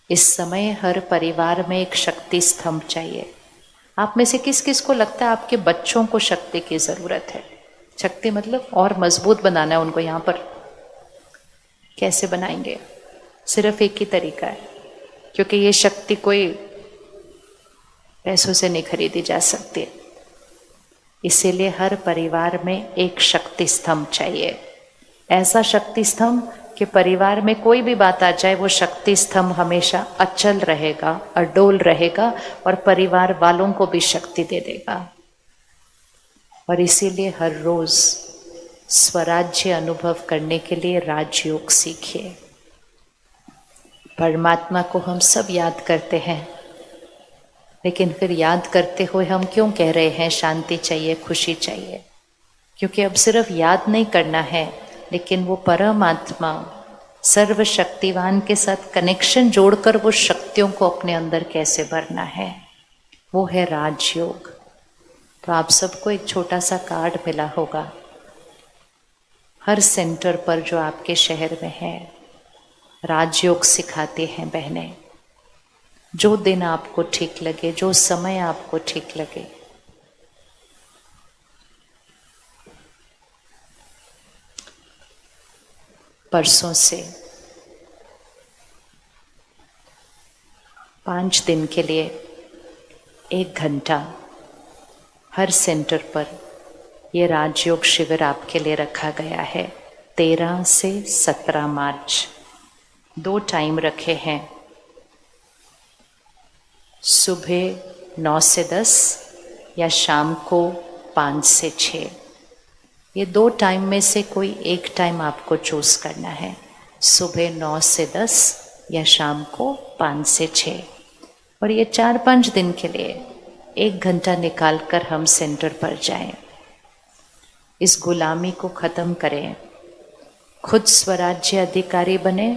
इस समय हर परिवार में एक शक्ति स्तंभ चाहिए। आप में से किस किस को लगता है आपके बच्चों को शक्ति की जरूरत है? शक्ति मतलब और मजबूत बनाना है उनको। यहाँ पर कैसे बनाएंगे? सिर्फ एक ही तरीका है, क्योंकि ये शक्ति कोई पैसों से नहीं खरीदी जा सकती। इसीलिए हर परिवार में एक शक्ति स्तंभ चाहिए। ऐसा शक्ति स्तंभ कि परिवार में कोई भी बात आ जाए वो शक्ति स्तंभ हमेशा अचल रहेगा, अडोल रहेगा, और परिवार वालों को भी शक्ति दे देगा। और इसीलिए हर रोज स्वराज्य अनुभव करने के लिए राजयोग सीखिए। परमात्मा को हम सब याद करते हैं, लेकिन फिर याद करते हुए हम क्यों कह रहे हैं शांति चाहिए, खुशी चाहिए? क्योंकि अब सिर्फ याद नहीं करना है, लेकिन वो परमात्मा सर्वशक्तिवान के साथ कनेक्शन जोड़कर वो शक्तियों को अपने अंदर कैसे भरना है, वो है राजयोग। तो आप सबको एक छोटा सा कार्ड मिला होगा, हर सेंटर पर जो आपके शहर में है राजयोग सिखाते हैं बहनें। जो दिन आपको ठीक लगे, जो समय आपको ठीक लगे, परसों से 5 दिन के लिए 1 घंटा हर सेंटर पर ये राजयोग शिविर आपके लिए रखा गया है। 13 से 17 मार्च 2 टाइम रखे हैं, सुबह 9 से 10 या शाम को 5 से 6। ये 2 टाइम में से कोई एक टाइम आपको चूज करना है, सुबह 9 से 10 या शाम को 5 से 6। और ये 4-5 दिन के लिए 1 घंटा निकाल कर हम सेंटर पर जाएं, इस गुलामी को खत्म करें, खुद स्वराज्य अधिकारी बने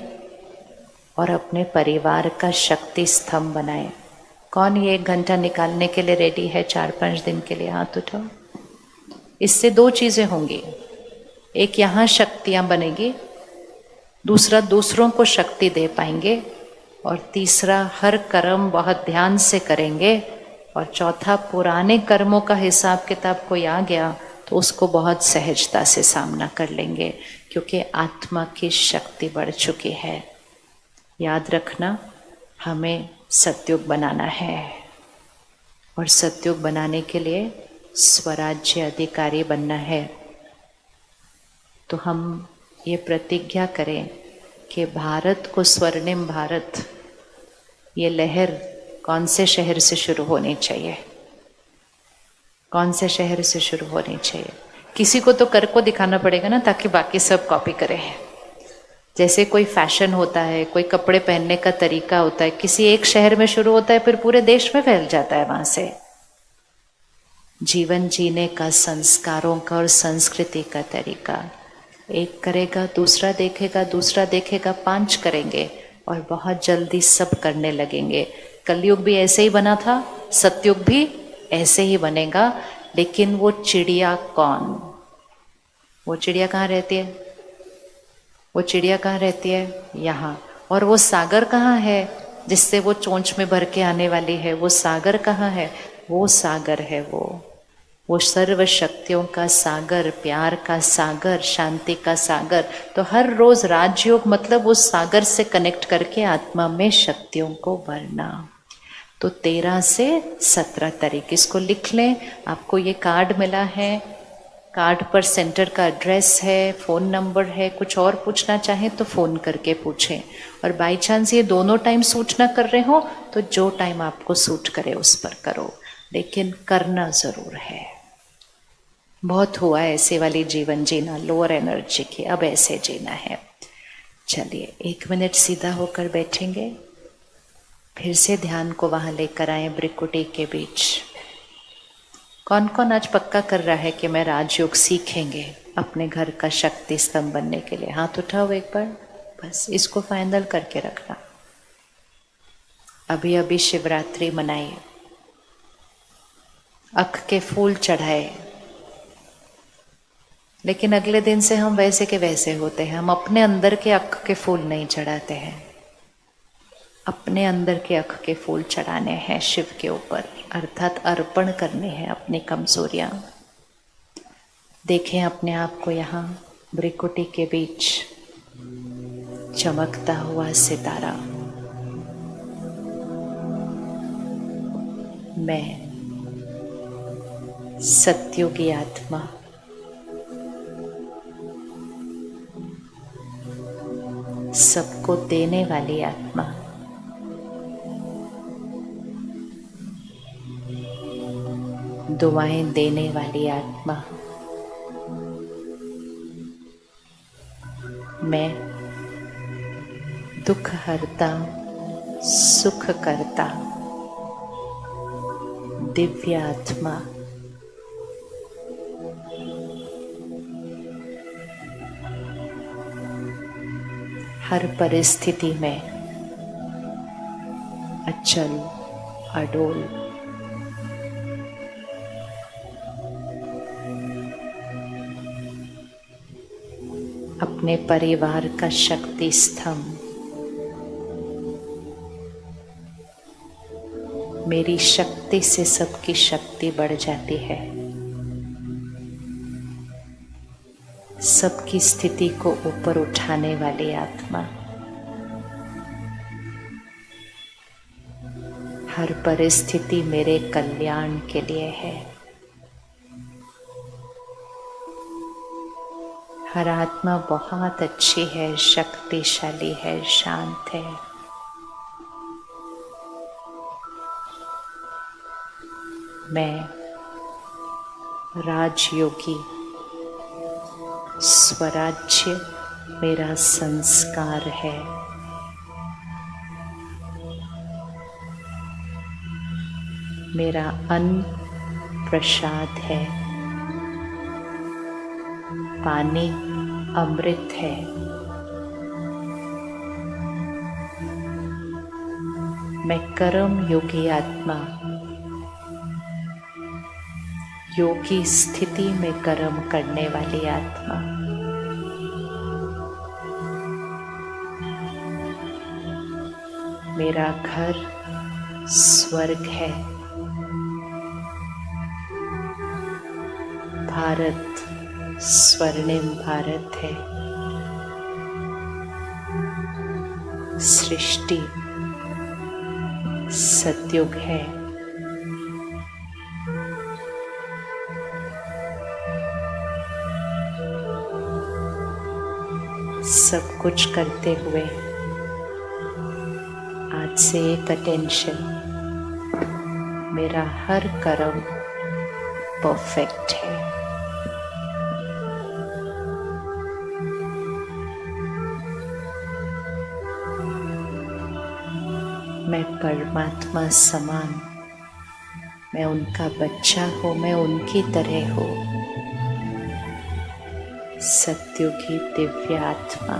और अपने परिवार का शक्ति स्तंभ बनाएं। कौन ये 1 घंटा निकालने के लिए रेडी है 4-5 दिन के लिए? हाथ उठाओ। इससे 2 चीजें होंगी, एक यहाँ शक्तियां बनेगी, दूसरा दूसरों को शक्ति दे पाएंगे, और तीसरा हर कर्म बहुत ध्यान से करेंगे, और चौथा पुराने कर्मों का हिसाब किताब कोई आ गया तो उसको बहुत सहजता से सामना कर लेंगे, क्योंकि आत्मा की शक्ति बढ़ चुकी है। याद रखना, हमें सतयुग बनाना है, और सतयुग बनाने के लिए स्वराज्य अधिकारी बनना है। तो हम ये प्रतिज्ञा करें कि भारत को स्वर्णिम भारत, ये लहर कौन से शहर से शुरू होनी चाहिए? कौन से शहर से शुरू होनी चाहिए? किसी को तो कर को दिखाना पड़ेगा ना, ताकि बाकी सब कॉपी करें। जैसे कोई फैशन होता है, कोई कपड़े पहनने का तरीका होता है, किसी एक शहर में शुरू होता है फिर पूरे देश में फैल जाता है वहां से। जीवन जीने का, संस्कारों का और संस्कृति का तरीका, एक करेगा दूसरा देखेगा, दूसरा देखेगा 5 करेंगे, और बहुत जल्दी सब करने लगेंगे। कलयुग भी ऐसे ही बना था, सतयुग भी ऐसे ही बनेगा। लेकिन वो चिड़िया कौन? वो चिड़िया कहाँ रहती है? वो चिड़िया कहाँ रहती है? यहाँ। और वो सागर कहाँ है जिससे वो चोंच में भर के आने वाली है? वो सागर कहाँ है? वो सागर है वो सर्व शक्तियों का सागर, प्यार का सागर, शांति का सागर। तो हर रोज राजयोग मतलब उस सागर से कनेक्ट करके आत्मा में शक्तियों को भरना। तो 13 से 17 तारीख इसको लिख लें। आपको ये कार्ड मिला है, कार्ड पर सेंटर का एड्रेस है, फ़ोन नंबर है। कुछ और पूछना चाहें तो फ़ोन करके पूछें। और बाई चांस ये दोनों टाइम सूट ना कर रहे हो तो जो टाइम आपको सूट करे उस पर करो, लेकिन करना ज़रूर है। बहुत हुआ ऐसे वाली जीवन जीना, लोअर एनर्जी की, अब ऐसे जीना है। चलिए 1 मिनट सीधा होकर बैठेंगे, फिर से ध्यान को वहाँ लेकर आए ब्रिकुटी के बीच। कौन कौन आज पक्का कर रहा है कि मैं राजयोग सीखेंगे अपने घर का शक्ति स्तंभ बनने के लिए? हाथ उठाओ एक बार, बस इसको फाइनल करके रखना। अभी अभी शिवरात्रि मनाई, अख के फूल चढ़ाए, लेकिन अगले दिन से हम वैसे के वैसे होते हैं। हम अपने अंदर के अख के फूल नहीं चढ़ाते हैं, अपने अंदर के अख के फूल चढ़ाने हैं शिव के ऊपर, अर्थात अर्पण करने हैं अपनी कमजोरियां। देखें अपने आप को यहाँ ब्रिकुटी के बीच चमकता हुआ सितारा। मैं सत्युगी आत्मा, सबको देने वाली आत्मा, दुआएं देने वाली आत्मा। मैं दुख हरता, सुख करता, दिव्य आत्मा, हर परिस्थिति में अचल अडोल, अपने परिवार का शक्ति स्तंभ, मेरी शक्ति से सबकी शक्ति बढ़ जाती है। सबकी स्थिति को ऊपर उठाने वाली आत्मा, हर परिस्थिति मेरे कल्याण के लिए है। हर आत्मा बहुत अच्छी है, शक्तिशाली है, शांत है। मैं राजयोगी, स्वराज्य मेरा संस्कार है। मेरा अन्न प्रसाद है, पानी अमृत है। मैं कर्म योगी आत्मा, योगी स्थिति में कर्म करने वाली आत्मा। मेरा घर स्वर्ग है। भारत स्वर्णिम भारत है। सृष्टि सतयुग है। सब कुछ करते हुए आज से एक अटेंशन, मेरा हर कर्म परफेक्ट है। मैं परमात्मा समान, मैं उनका बच्चा हूँ, मैं उनकी तरह हूँ। सत्युगी दिव्य आत्मा।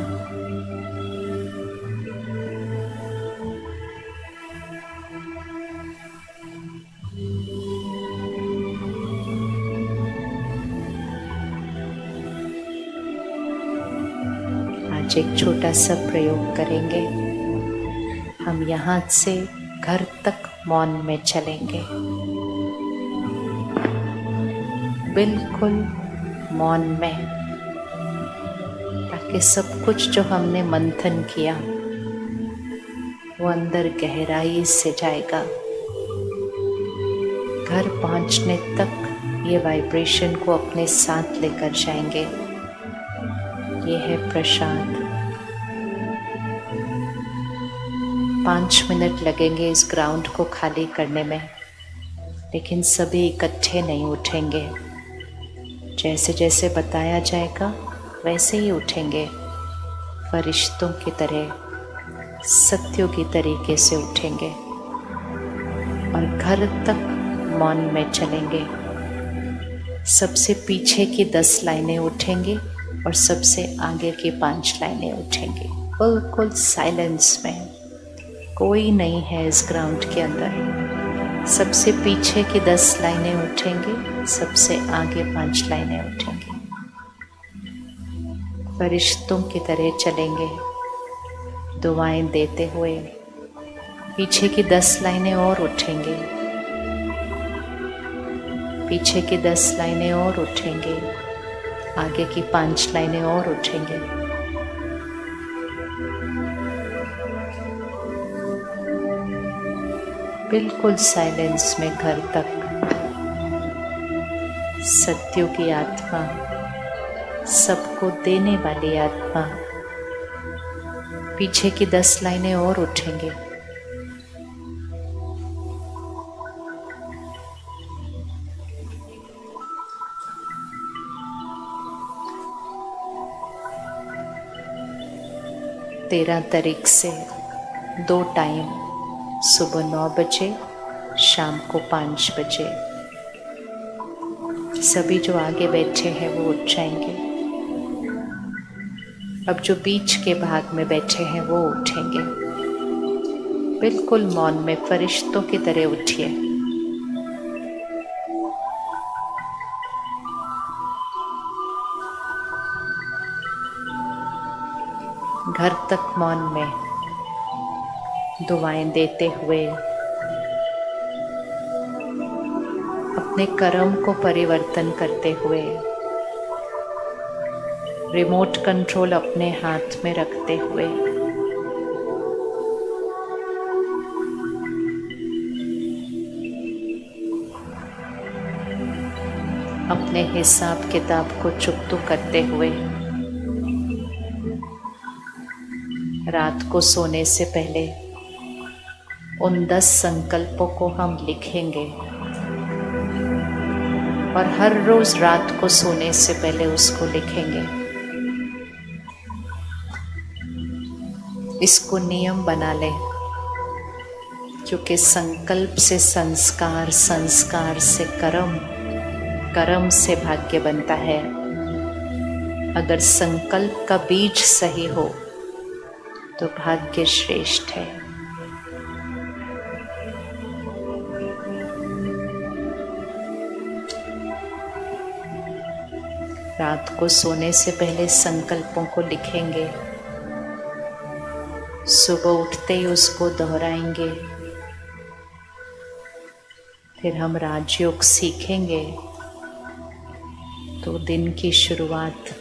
आज एक छोटा सा प्रयोग करेंगे। हम यहाँ से घर तक मौन में चलेंगे, बिल्कुल मौन में, ताकि सब कुछ जो हमने मंथन किया वो अंदर गहराई से जाएगा। घर पहुंचने तक ये वाइब्रेशन को अपने साथ लेकर जाएंगे। ये है प्रसाद। 5 मिनट लगेंगे इस ग्राउंड को खाली करने में, लेकिन सभी इकट्ठे नहीं उठेंगे। जैसे जैसे बताया जाएगा वैसे ही उठेंगे। फरिश्तों की तरह, सत्यों की तरीके से उठेंगे और घर तक मौन में चलेंगे। सबसे पीछे की 10 लाइनें उठेंगे और सबसे आगे की 5 लाइनें उठेंगे। बिल्कुल साइलेंस में, कोई नहीं है इस ग्राउंड के अंदर। सबसे पीछे की 10 लाइनें उठेंगे, सबसे आगे 5 लाइनें उठेंगे। फरिश्तों की तरह चलेंगे, दुआएं देते हुए। पीछे की 10 लाइनें और उठेंगे, पीछे की 10 लाइनें और उठेंगे, आगे की 5 लाइनें और उठेंगे। बिल्कुल साइलेंस में घर तक। सत्यों की आत्मा, सबको देने वाली आत्मा। पीछे की 10 लाइनें और उठेंगे। तेरह तारीख से 2 टाइम, सुबह 9 बजे, शाम को 5 बजे। सभी जो आगे बैठे हैं वो उठ जाएंगे। अब जो बीच के भाग में बैठे हैं वो उठेंगे। बिल्कुल मौन में फरिश्तों की तरह उठिए। घर तक मौन में दुआएं देते हुए, अपने कर्म को परिवर्तन करते हुए, रिमोट कंट्रोल अपने हाथ में रखते हुए, अपने हिसाब किताब को चुकतू करते हुए, रात को सोने से पहले उन 10 संकल्पों को हम लिखेंगे और हर रोज रात को सोने से पहले उसको लिखेंगे। इसको नियम बना ले, क्योंकि संकल्प से संस्कार, संस्कार से कर्म, कर्म से भाग्य बनता है। अगर संकल्प का बीज सही हो तो भाग्य श्रेष्ठ है। रात को सोने से पहले संकल्पों को लिखेंगे, सुबह उठते ही उसको दोहराएंगे। फिर हम राजयोग सीखेंगे तो दिन की शुरुआत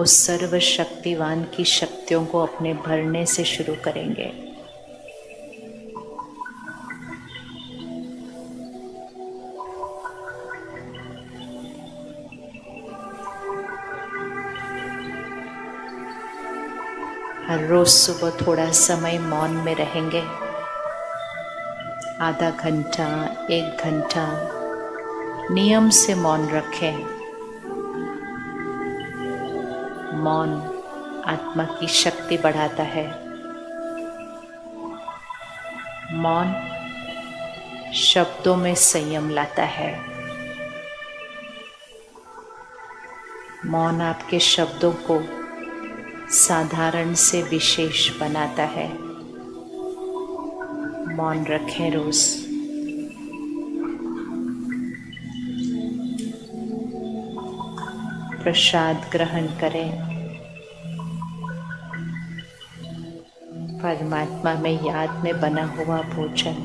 उस सर्वशक्तिवान की शक्तियों को अपने भरने से शुरू करेंगे। हर रोज सुबह थोड़ा समय मौन में रहेंगे, आधा घंटा, 1 घंटा नियम से मौन रखें। मौन आत्मा की शक्ति बढ़ाता है। मौन शब्दों में संयम लाता है। मौन आपके शब्दों को साधारण से विशेष बनाता है। मौन रखें रोज। प्रसाद ग्रहण करें। परमात्मा में याद में बना हुआ भोजन